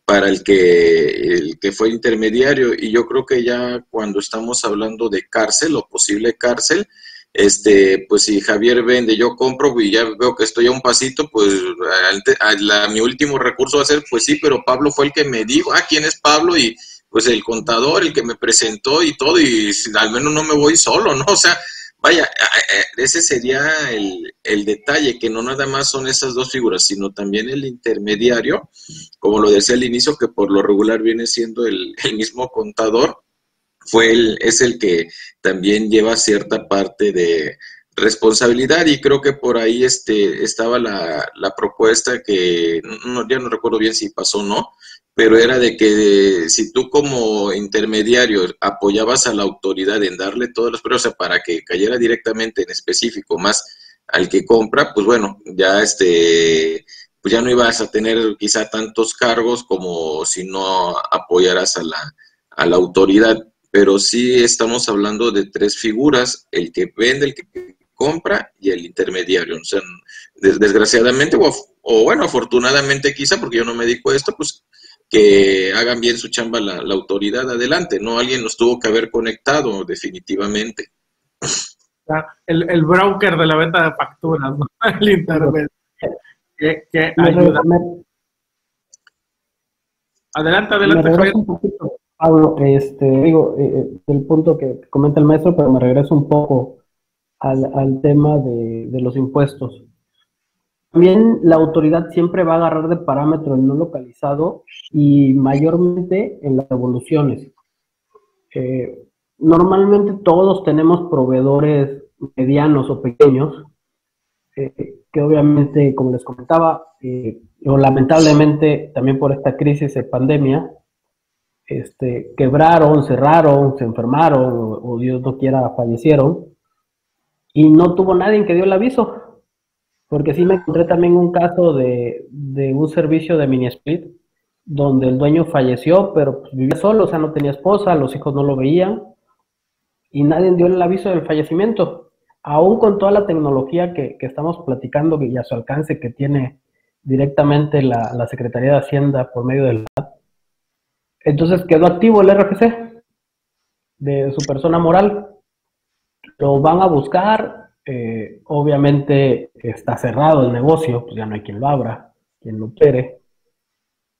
para el que fue intermediario, y yo creo que ya cuando estamos hablando de cárcel o posible cárcel, pues si Javier vende, yo compro y ya veo que estoy a un pasito, pues mi último recurso va a ser, pues sí, pero Pablo fue el que me dijo, ¿quién es Pablo? Y pues el contador, el que me presentó y todo, y al menos no me voy solo, ¿no? O sea, Vaya, ese sería el detalle, que no nada más son esas dos figuras, sino también el intermediario, como lo decía al inicio, que por lo regular viene siendo el mismo contador, es el que también lleva cierta parte de responsabilidad, y creo que por ahí estaba la propuesta que ya no recuerdo bien si pasó o no, pero era de que si tú como intermediario apoyabas a la autoridad en darle todas las pruebas, o sea, para que cayera directamente en específico más al que compra, pues bueno, ya pues ya no ibas a tener quizá tantos cargos como si no apoyaras a la autoridad. Pero sí estamos hablando de tres figuras: el que vende, el que compra y el intermediario. O sea, desgraciadamente, o bueno, afortunadamente quizá, porque yo no me dedico a esto, pues que hagan bien su chamba la autoridad adelante, ¿no? Alguien nos tuvo que haber conectado definitivamente. El broker de la venta de facturas, ¿no? El intermediario. Que ayuda. Adelante, Javier. Un poquito, Pablo, el punto que comenta el maestro, pero me regreso un poco al tema de los impuestos. También la autoridad siempre va a agarrar de parámetro el no localizado y mayormente en las devoluciones. Normalmente todos tenemos proveedores medianos o pequeños, que obviamente, como les comentaba, o lamentablemente también por esta crisis de pandemia, quebraron, cerraron, se enfermaron o Dios no quiera fallecieron, y no tuvo nadie que dio el aviso. Porque sí me encontré también un caso de un servicio de mini split donde el dueño falleció, pero pues vivía solo, o sea, no tenía esposa, los hijos no lo veían y nadie dio el aviso del fallecimiento. Aún con toda la tecnología que estamos platicando y a su alcance que tiene directamente la Secretaría de Hacienda por medio del SAT, entonces quedó activo el RFC de su persona moral. Lo van a buscar. Obviamente está cerrado el negocio, pues ya no hay quien lo abra, quien lo opere.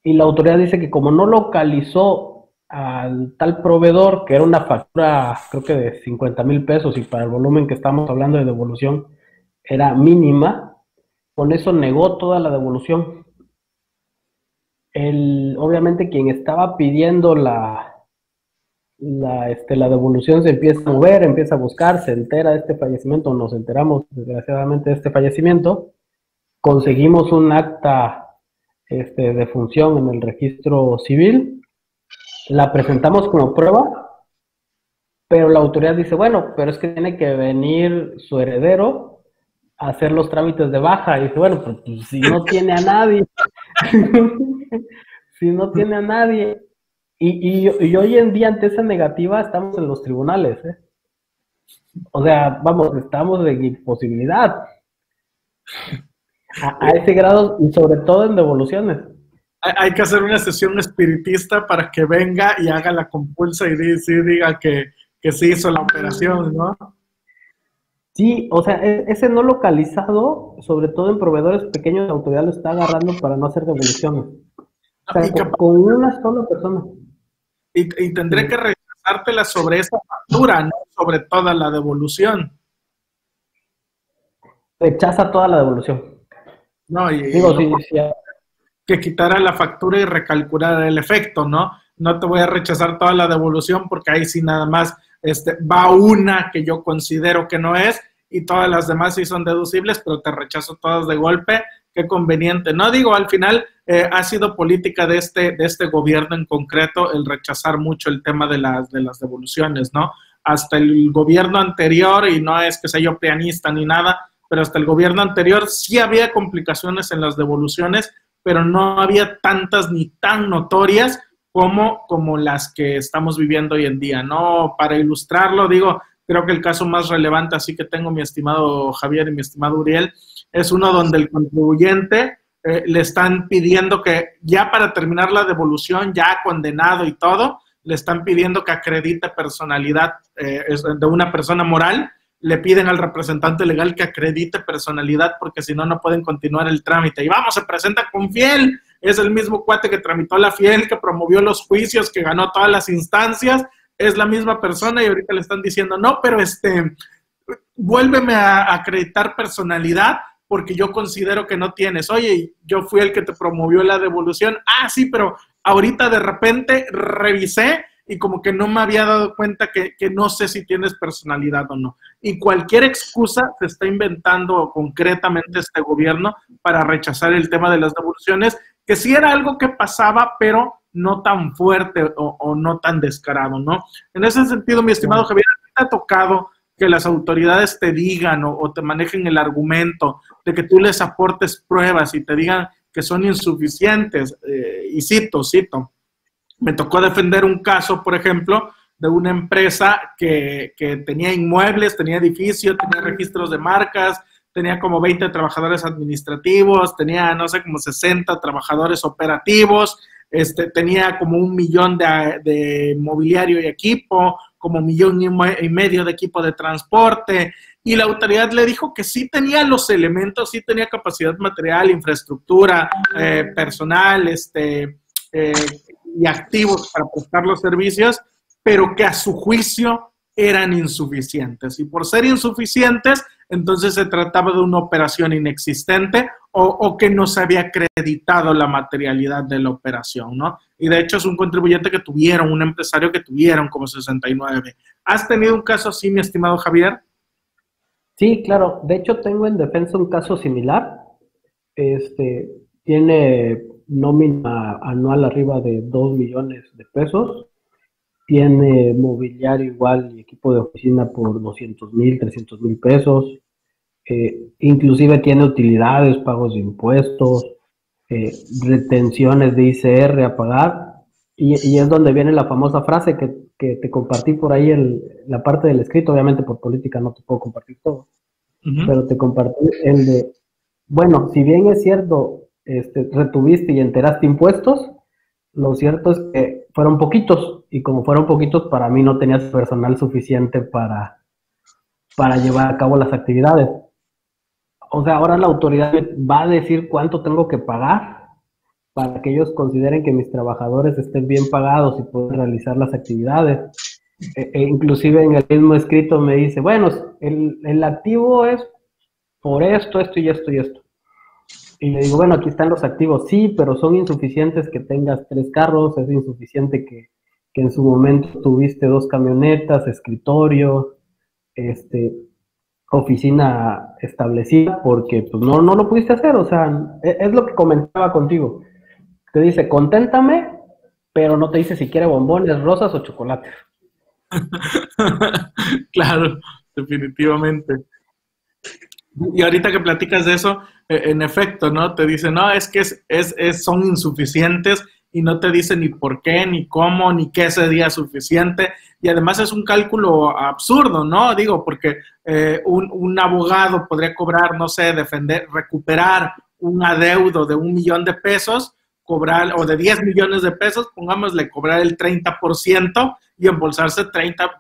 Y la autoridad dice que como no localizó al tal proveedor, que era una factura creo que de 50,000 pesos y para el volumen que estamos hablando de devolución era mínima, con eso negó toda la devolución. Obviamente quien estaba pidiendo la devolución se empieza a mover, empieza a buscar, se entera de este fallecimiento, nos enteramos desgraciadamente de este fallecimiento, conseguimos un acta de función en el registro civil, la presentamos como prueba, pero la autoridad dice, bueno, pero es que tiene que venir su heredero a hacer los trámites de baja, y dice, bueno, pues si no tiene a nadie, si no tiene a nadie. Y hoy en día, ante esa negativa, estamos en los tribunales, ¿eh? O sea, vamos, estamos en imposibilidad. A ese grado, y sobre todo en devoluciones. Hay que hacer una sesión espiritista para que venga y haga la compulsa y diga que se hizo la operación, ¿no? Sí, o sea, ese no localizado, sobre todo en proveedores pequeños, la autoridad lo está agarrando para no hacer devoluciones. O sea, con una sola persona. Y tendré que rechazártela sobre esa factura, no sobre toda la devolución. Rechaza toda la devolución. No, digo, sí. Que quitara la factura y recalcular el efecto, ¿no? No te voy a rechazar toda la devolución porque ahí sí nada más va una que yo considero que no es y todas las demás sí son deducibles, pero te rechazo todas de golpe. Qué conveniente. No, digo, al final ha sido política de este gobierno en concreto el rechazar mucho el tema de las devoluciones, ¿no? Hasta el gobierno anterior, y no es que sea yo pianista ni nada, pero hasta el gobierno anterior sí había complicaciones en las devoluciones, pero no había tantas ni tan notorias como las que estamos viviendo hoy en día, ¿no? Para ilustrarlo, digo, creo que el caso más relevante, así que tengo mi estimado Javier y mi estimado Uriel, es uno donde el contribuyente le están pidiendo que ya para terminar la devolución, ya condenado y todo, le están pidiendo que acredite personalidad de una persona moral, le piden al representante legal que acredite personalidad porque si no, no pueden continuar el trámite. Y vamos, se presenta con Fiel, es el mismo cuate que tramitó la Fiel, que promovió los juicios, que ganó todas las instancias, es la misma persona y ahorita le están diciendo, no, pero vuélveme a acreditar personalidad porque yo considero que no tienes. Oye, yo fui el que te promovió la devolución. Ah, sí, pero ahorita de repente revisé y como que no me había dado cuenta que no sé si tienes personalidad o no. Y cualquier excusa se está inventando concretamente este gobierno para rechazar el tema de las devoluciones, que sí era algo que pasaba, pero no tan fuerte o no tan descarado, ¿no? En ese sentido, mi estimado Javier, ¿te ha tocado que las autoridades te digan o te manejen el argumento de que tú les aportes pruebas y te digan que son insuficientes? Y cito, me tocó defender un caso, por ejemplo, de una empresa que tenía inmuebles, tenía edificios, tenía registros de marcas, tenía como 20 trabajadores administrativos, tenía, no sé, como 60 trabajadores operativos, tenía como 1 millón de mobiliario y equipo, como 1,5 millones de equipo de transporte, y la autoridad le dijo que sí tenía los elementos, sí tenía capacidad material, infraestructura, personal, y activos para prestar los servicios, pero que a su juicio eran insuficientes. Y por ser insuficientes, entonces se trataba de una operación inexistente o que no se había acreditado la materialidad de la operación, ¿no? Y de hecho es un contribuyente que tuvieron, un empresario que tuvieron como 69. ¿Has tenido un caso así, mi estimado Javier? Sí, claro. De hecho, tengo en defensa un caso similar. Tiene nómina anual arriba de 2 millones de pesos. Tiene mobiliario igual y equipo de oficina por 200,000, 300,000 pesos. Inclusive tiene utilidades, pagos de impuestos, retenciones de ICR a pagar. Y es donde viene la famosa frase que te compartí por ahí, la parte del escrito. Obviamente por política no te puedo compartir todo. Pero te compartí el de, bueno, si bien es cierto, retuviste y enteraste impuestos, lo cierto es que fueron poquitos, y como fueron poquitos, para mí no tenías personal suficiente para llevar a cabo las actividades. O sea, ahora la autoridad va a decir cuánto tengo que pagar para que ellos consideren que mis trabajadores estén bien pagados y puedan realizar las actividades. Inclusive en el mismo escrito me dice, bueno, el activo es por esto y esto y esto. Y le digo, bueno, aquí están los activos, sí, pero son insuficientes que tengas 3 carros, es insuficiente que en su momento tuviste 2 camionetas, escritorio, oficina establecida, porque pues no lo pudiste hacer. O sea, es lo que comentaba contigo. Te dice, conténtame, pero no te dice si quiere bombones, rosas o chocolates. Claro, definitivamente. Y ahorita que platicas de eso, en efecto, ¿no? Te dicen, no, es que son insuficientes y no te dicen ni por qué, ni cómo, ni qué sería suficiente. Y además es un cálculo absurdo, ¿no? Digo, porque un abogado podría cobrar, no sé, recuperar un adeudo de 1 millón de pesos, cobrar, o de 10 millones de pesos, pongámosle, cobrar el 30% y embolsarse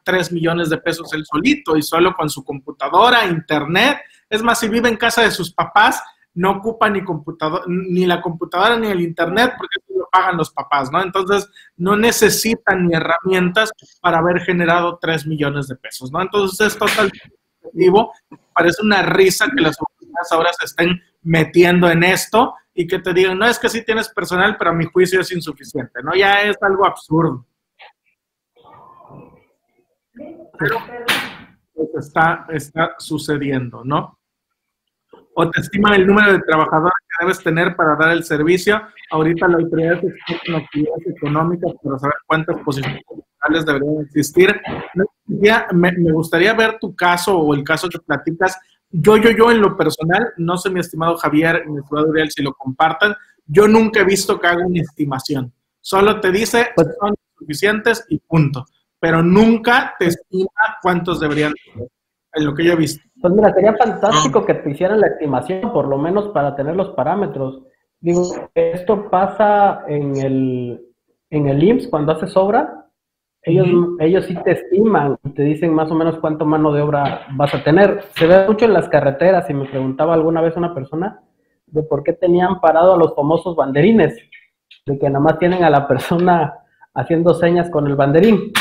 3 millones de pesos él solito y solo con su computadora, internet. Es más, si vive en casa de sus papás, no ocupa ni la computadora ni el internet porque eso lo pagan los papás, ¿no? Entonces, no necesitan ni herramientas para haber generado 3 millones de pesos, ¿no? Entonces, es totalmente efectivo. Parece una risa que las autoridades ahora se estén metiendo en esto y que te digan, no, es que sí tienes personal, pero a mi juicio es insuficiente, ¿no? Ya es algo absurdo. Pero está sucediendo, ¿no? O te estiman el número de trabajadores que debes tener para dar el servicio. Ahorita la autoridad existe en actividades económicas para saber cuántas posiciones laborales deberían existir. Me gustaría ver tu caso o el caso que platicas. Yo en lo personal, no sé, mi estimado Javier, mi estimado Uriel, si lo compartan, yo nunca he visto que haga una estimación. Solo te dice, son suficientes y punto. Pero nunca te estima cuántos deberían ser, en lo que yo he visto. Pues mira, sería fantástico que te hicieran la estimación, por lo menos para tener los parámetros. Digo, esto pasa en el IMSS cuando haces obra. Ellos sí te estiman y te dicen más o menos cuánto mano de obra vas a tener. Se ve mucho en las carreteras, y me preguntaba alguna vez una persona de por qué tenían parado a los famosos banderines, de que nada más tienen a la persona haciendo señas con el banderín.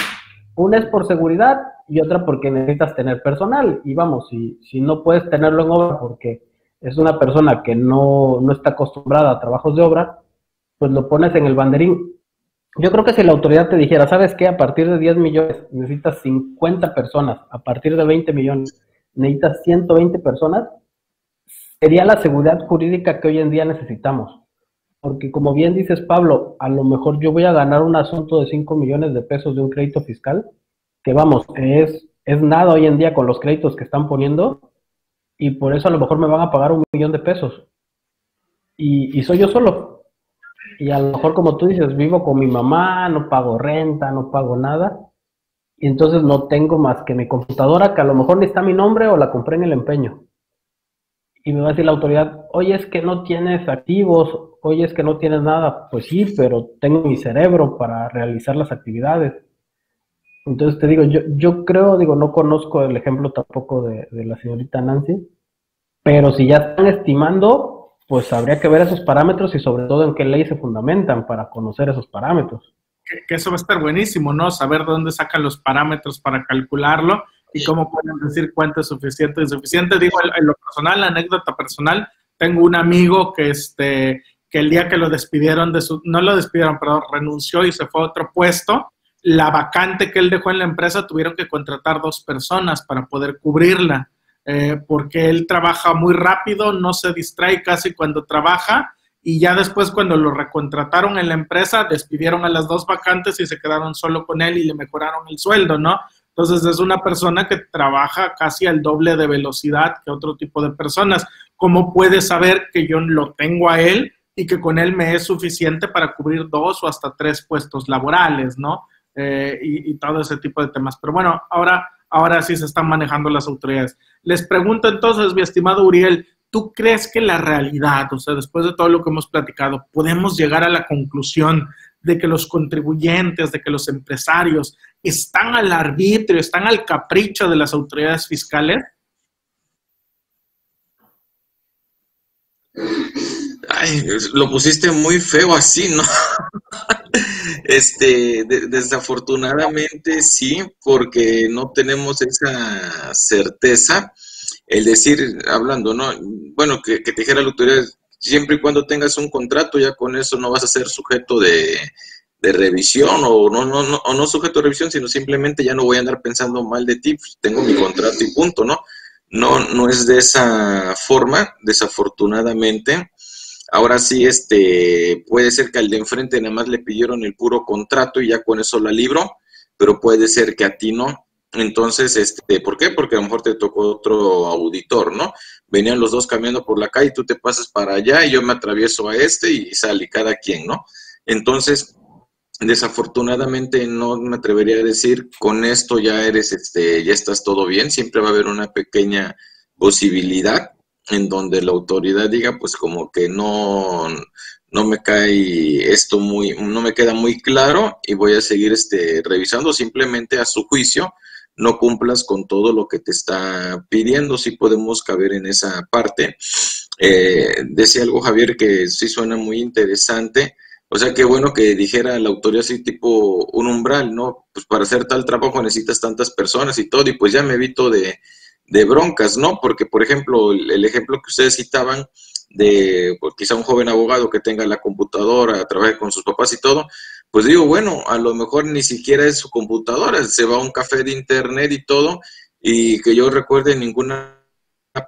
Una es por seguridad y otra porque necesitas tener personal. Y vamos, si no puedes tenerlo en obra porque es una persona que no está acostumbrada a trabajos de obra, pues lo pones en el banderín. Yo creo que si la autoridad te dijera, ¿sabes qué? A partir de 10 millones necesitas 50 personas, a partir de 20 millones necesitas 120 personas, sería la seguridad jurídica que hoy en día necesitamos. Porque como bien dices, Pablo, a lo mejor yo voy a ganar un asunto de 5 millones de pesos de un crédito fiscal, que vamos, es nada hoy en día con los créditos que están poniendo, y por eso a lo mejor me van a pagar 1 millón de pesos. Y soy yo solo. Y a lo mejor, como tú dices, vivo con mi mamá, no pago renta, no pago nada, y entonces no tengo más que mi computadora, que a lo mejor ni está mi nombre o la compré en el empeño. Y me va a decir la autoridad, oye, es que no tienes activos, oye, es que no tienes nada. Pues sí, pero tengo mi cerebro para realizar las actividades. Entonces te digo, yo creo, digo, no conozco el ejemplo tampoco de la señorita Nancy, pero si ya están estimando, pues habría que ver esos parámetros y sobre todo en qué ley se fundamentan para conocer esos parámetros. Que eso va a estar buenísimo, ¿no? Saber de dónde sacan los parámetros para calcularlo y cómo pueden decir cuánto es suficiente o insuficiente. Digo, en lo personal, la anécdota personal, tengo un amigo que el día que lo despidieron no lo despidieron, perdón, renunció y se fue a otro puesto, la vacante que él dejó en la empresa tuvieron que contratar 2 personas para poder cubrirla, porque él trabaja muy rápido, no se distrae casi cuando trabaja, y ya después cuando lo recontrataron en la empresa, despidieron a las 2 vacantes y se quedaron solo con él y le mejoraron el sueldo, ¿no? Entonces es una persona que trabaja casi al doble de velocidad que otro tipo de personas. ¿Cómo puede saber que yo lo tengo a él y que con él me es suficiente para cubrir 2 o hasta 3 puestos laborales, ¿no? Y todo ese tipo de temas. Pero bueno, ahora sí se están manejando las autoridades. Les pregunto entonces, mi estimado Uriel, ¿tú crees que la realidad, o sea, después de todo lo que hemos platicado, podemos llegar a la conclusión de que los contribuyentes, de que los empresarios están al arbitrio, están al capricho de las autoridades fiscales? Ay, lo pusiste muy feo así, ¿no? Desafortunadamente sí, porque no tenemos esa certeza. El decir, hablando, ¿no? Bueno, que te dijera la autoridad, siempre y cuando tengas un contrato, ya con eso no vas a ser sujeto de revisión o no sujeto de revisión, sino simplemente ya no voy a andar pensando mal de ti, pues tengo mi contrato y punto, ¿no? No es de esa forma, desafortunadamente. Ahora sí, puede ser que al de enfrente nada más le pidieron el puro contrato y ya con eso la libró, pero puede ser que a ti no. Entonces, ¿por qué? Porque a lo mejor te tocó otro auditor, ¿no? Venían los dos caminando por la calle y tú te pasas para allá y yo me atravieso a y sale cada quien, ¿no? Entonces, desafortunadamente no me atrevería a decir con esto ya ya estás todo bien. Siempre va a haber una pequeña posibilidad en donde la autoridad diga, pues como que no me cae esto no me queda muy claro y voy a seguir revisando. Simplemente a su juicio no cumplas con todo lo que te está pidiendo. Sí podemos caber en esa parte. Decía algo Javier que sí suena muy interesante. O sea, qué bueno que dijera la autoridad así tipo un umbral, ¿no? Pues para hacer tal trabajo necesitas tantas personas y todo, y pues ya me evito de broncas, ¿no? Porque, por ejemplo, el ejemplo que ustedes citaban de pues, quizá un joven abogado que tenga la computadora, trabaje con sus papás y todo, pues digo, bueno, a lo mejor ni siquiera es su computadora, se va a un café de internet y todo, y que yo recuerde ninguna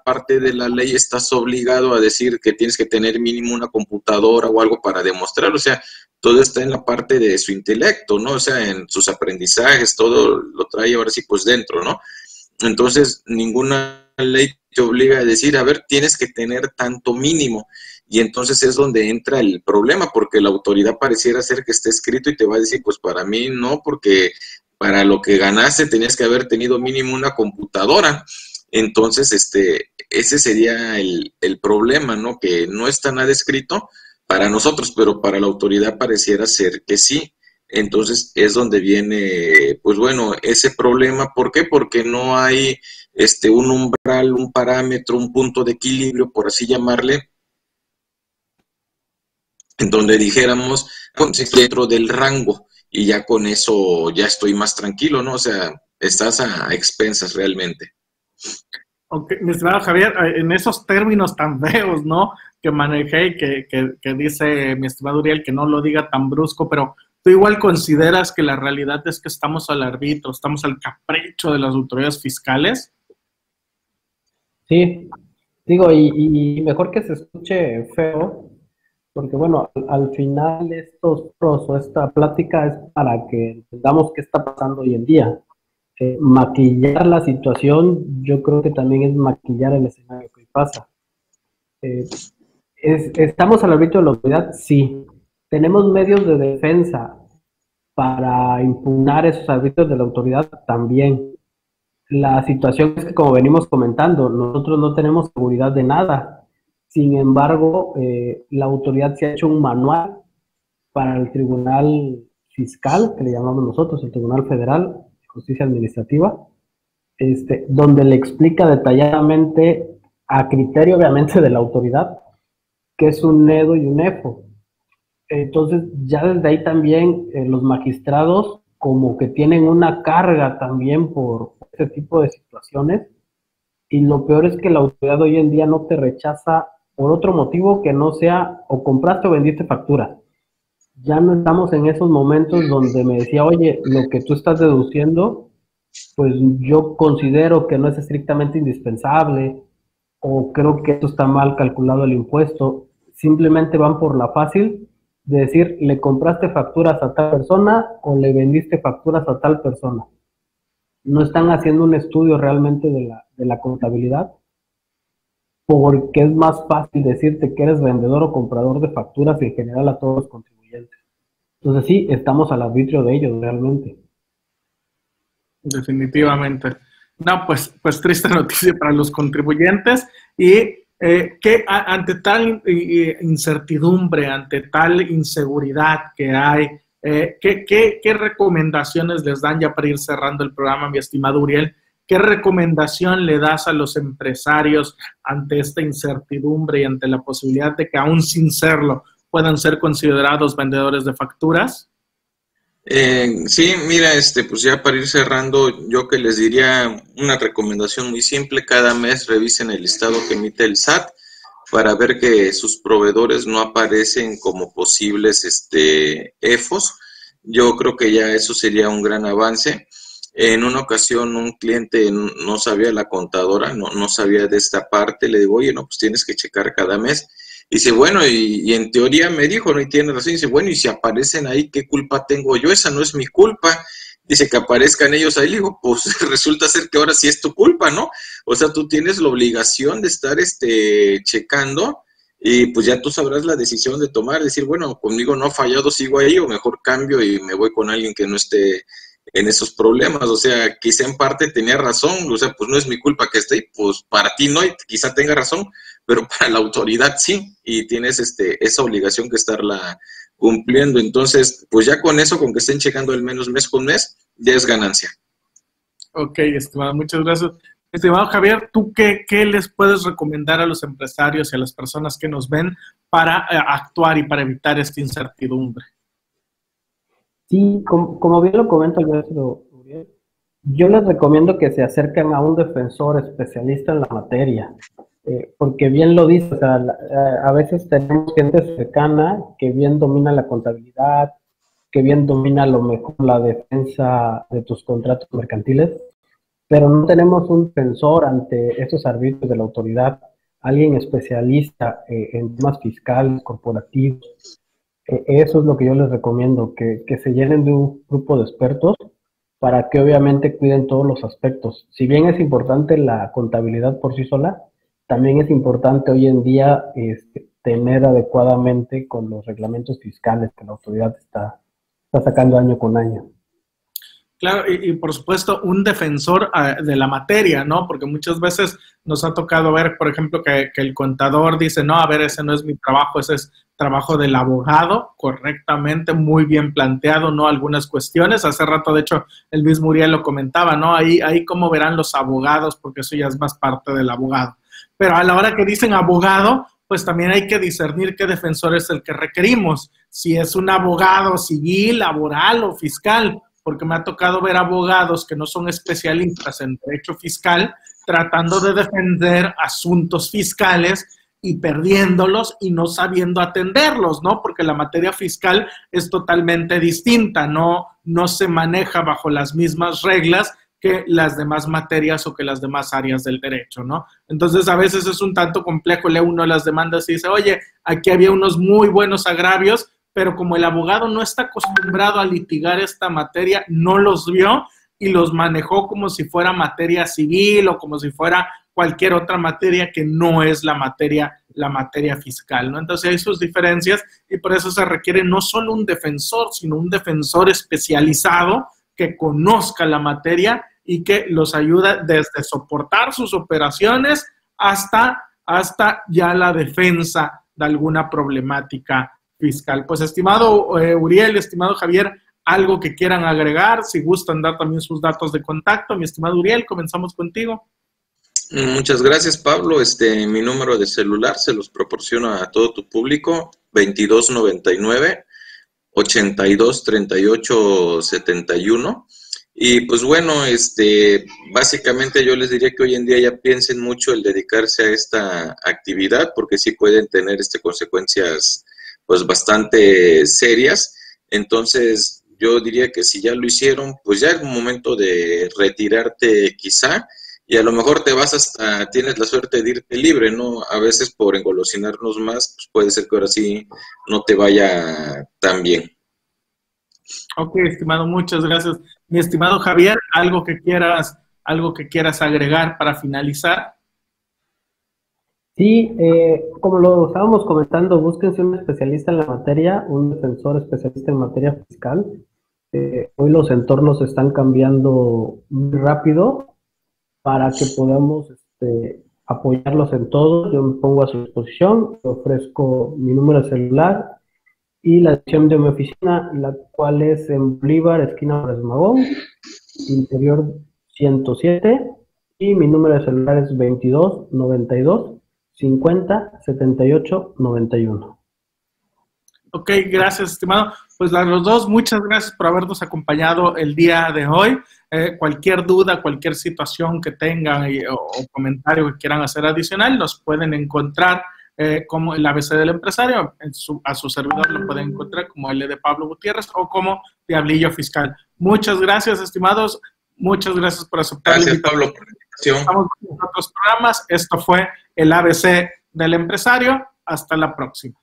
parte de la ley estás obligado a decir que tienes que tener mínimo una computadora o algo para demostrarlo. O sea, todo está en la parte de su intelecto, ¿no? O sea, en sus aprendizajes, todo lo trae ahora sí pues dentro, ¿no? Entonces, ninguna ley te obliga a decir, a ver, tienes que tener tanto mínimo. Y entonces es donde entra el problema, porque la autoridad pareciera ser que esté escrito y te va a decir, pues para mí no, porque para lo que ganaste tenías que haber tenido mínimo una computadora. Entonces, ese sería el problema, ¿no? Que no está nada escrito para nosotros, pero para la autoridad pareciera ser que sí. Entonces, es donde viene, pues bueno, ese problema. ¿Por qué? Porque no hay un umbral, un parámetro, un punto de equilibrio, por así llamarle, en donde dijéramos, dentro del rango, y ya con eso ya estoy más tranquilo, ¿no? O sea, estás a expensas realmente. Ok, mi estimado Javier, en esos términos tan feos, ¿no?, que manejé y que dice mi estimado Uriel, que no lo diga tan brusco, pero ¿tú igual consideras que la realidad es que estamos al arbitrio, estamos al capricho de las autoridades fiscales? Sí, digo, y mejor que se escuche feo, porque bueno, al final estos foros o esta plática es para que entendamos qué está pasando hoy en día. Maquillar la situación, yo creo que también es maquillar el escenario que pasa. ¿Estamos al arbitrio de la autoridad? Sí. ¿Tenemos medios de defensa para impugnar esos arbitrios de la autoridad? También. La situación es que, como venimos comentando, nosotros no tenemos seguridad de nada. Sin embargo, la autoridad se ha hecho un manual para el Tribunal Fiscal, que le llamamos nosotros, el Tribunal Federal de Justicia Administrativa, donde le explica detalladamente, a criterio obviamente de la autoridad, qué es un NEDO y un EFO. Entonces, ya desde ahí también los magistrados como que tienen una carga también por este tipo de situaciones, y lo peor es que la autoridad hoy en día no te rechaza por otro motivo que no sea o compraste o vendiste factura. Ya no estamos en esos momentos donde me decía, oye, lo que tú estás deduciendo, pues yo considero que no es estrictamente indispensable, o creo que esto está mal calculado el impuesto. Simplemente van por la fácil de decir, le compraste facturas a tal persona o le vendiste facturas a tal persona. No están haciendo un estudio realmente de la contabilidad, porque es más fácil decirte que eres vendedor o comprador de facturas en general a todos los contribuyentes. Entonces sí, estamos al arbitrio de ellos realmente. Definitivamente. No, pues triste noticia para los contribuyentes, y que ante tal incertidumbre, ante tal inseguridad que hay, ¿qué recomendaciones les dan, ya para ir cerrando el programa, mi estimado Uriel? ¿Qué recomendación le das a los empresarios ante esta incertidumbre y ante la posibilidad de que, aún sin serlo, puedan ser considerados vendedores de facturas? Sí, mira, pues ya para ir cerrando, yo que les diría una recomendación muy simple: cada mes revisen el listado que emite el SAT para ver que sus proveedores no aparecen como posibles EFOS. Yo creo que ya eso sería un gran avance. En una ocasión un cliente no sabía, la contadora no sabía de esta parte, le digo, oye, no, pues tienes que checar cada mes. Y dice, bueno, y en teoría me dijo, no, y tiene razón, y dice, bueno, y si aparecen ahí, ¿qué culpa tengo yo? Esa no es mi culpa. Dice, que aparezcan ellos ahí. Le digo, pues resulta ser que ahora sí es tu culpa, ¿no? O sea, tú tienes la obligación de estar checando, y pues ya tú sabrás la decisión de tomar, decir, bueno, conmigo no ha fallado, sigo ahí, o mejor cambio y me voy con alguien que no esté en esos problemas. O sea, quizá en parte tenía razón, o sea, pues no es mi culpa que esté ahí, pues para ti no, y quizá tenga razón, pero para la autoridad sí, y tienes esa obligación que estarla cumpliendo. Entonces, pues ya con eso, con que estén checando al menos mes con mes, ya es ganancia. Ok, estimado, muchas gracias. Estimado Javier, ¿tú qué les puedes recomendar a los empresarios y a las personas que nos ven para actuar y para evitar esta incertidumbre? Sí, como bien lo comenta el maestro Uriel, yo les recomiendo que se acerquen a un defensor especialista en la materia, porque bien lo dice, o sea, a veces tenemos gente cercana que bien domina la contabilidad, que bien domina a lo mejor la defensa de tus contratos mercantiles, pero no tenemos un defensor ante estos arbitrios de la autoridad, alguien especialista en temas fiscales, corporativos. Eso es lo que yo les recomiendo, que se llenen de un grupo de expertos para que obviamente cuiden todos los aspectos. Si bien es importante la contabilidad por sí sola, también es importante hoy en día tener adecuadamente con los reglamentos fiscales que la autoridad está sacando año con año. Claro, y por supuesto un defensor de la materia, ¿no? Porque muchas veces nos ha tocado ver, por ejemplo, que el contador dice, no, a ver, ese no es mi trabajo, ese es trabajo del abogado, correctamente, muy bien planteado, ¿no? Algunas cuestiones. Hace rato, de hecho, el mismo Uriel lo comentaba, ¿no? Ahí cómo verán los abogados, porque eso ya es más parte del abogado. Pero a la hora que dicen abogado, pues también hay que discernir qué defensor es el que requerimos. Si es un abogado civil, laboral o fiscal, porque me ha tocado ver abogados que no son especialistas en derecho fiscal tratando de defender asuntos fiscales y perdiéndolos y no sabiendo atenderlos, ¿no? Porque la materia fiscal es totalmente distinta, no se maneja bajo las mismas reglas que las demás materias o que las demás áreas del derecho, ¿no? Entonces, a veces es un tanto complejo, lee uno las demandas y dice, oye, aquí había unos muy buenos agravios, pero como el abogado no está acostumbrado a litigar esta materia, no los vio y los manejó como si fuera materia civil o como si fuera cualquier otra materia que no es la materia fiscal, ¿no? Entonces hay sus diferencias y por eso se requiere no solo un defensor, sino un defensor especializado que conozca la materia y que los ayuda desde soportar sus operaciones hasta ya la defensa de alguna problemática fiscal. Pues estimado Uriel, estimado Javier, algo que quieran agregar, si gustan dar también sus datos de contacto. Mi estimado Uriel, comenzamos contigo. Muchas gracias, Pablo. Mi número de celular se los proporciono a todo tu público, 2299-823871. Y pues bueno, básicamente yo les diría que hoy en día ya piensen mucho el dedicarse a esta actividad, porque sí pueden tener consecuencias pues bastante serias. Entonces yo diría que si ya lo hicieron, pues ya es momento de retirarte quizá, y a lo mejor te vas tienes la suerte de irte libre, ¿no? A veces por engolosinarnos más, pues puede ser que ahora sí no te vaya tan bien. Ok, estimado, muchas gracias. Mi estimado Javier, algo que quieras agregar para finalizar. Sí, como lo estábamos comentando, búsquense un especialista en la materia, un defensor especialista en materia fiscal. Hoy los entornos están cambiando muy rápido para que podamos apoyarlos en todo. Yo me pongo a su disposición, le ofrezco mi número de celular y la dirección de mi oficina, la cual es en Bolívar, esquina Flores Magón, interior 107, y mi número de celular es 2292-50-78-91. Ok, gracias, estimado. Pues a los dos, muchas gracias por habernos acompañado el día de hoy. Cualquier duda, cualquier situación que tengan o comentario que quieran hacer adicional, nos pueden encontrar como el ABC del empresario. A su servidor lo pueden encontrar como L de Pablo Gutiérrez o como Diablillo Fiscal. Muchas gracias, estimados. Muchas gracias por aceptar la invitación. Gracias, Pablo, por la invitación. Estamos en otros programas. Esto fue el ABC del empresario. Hasta la próxima.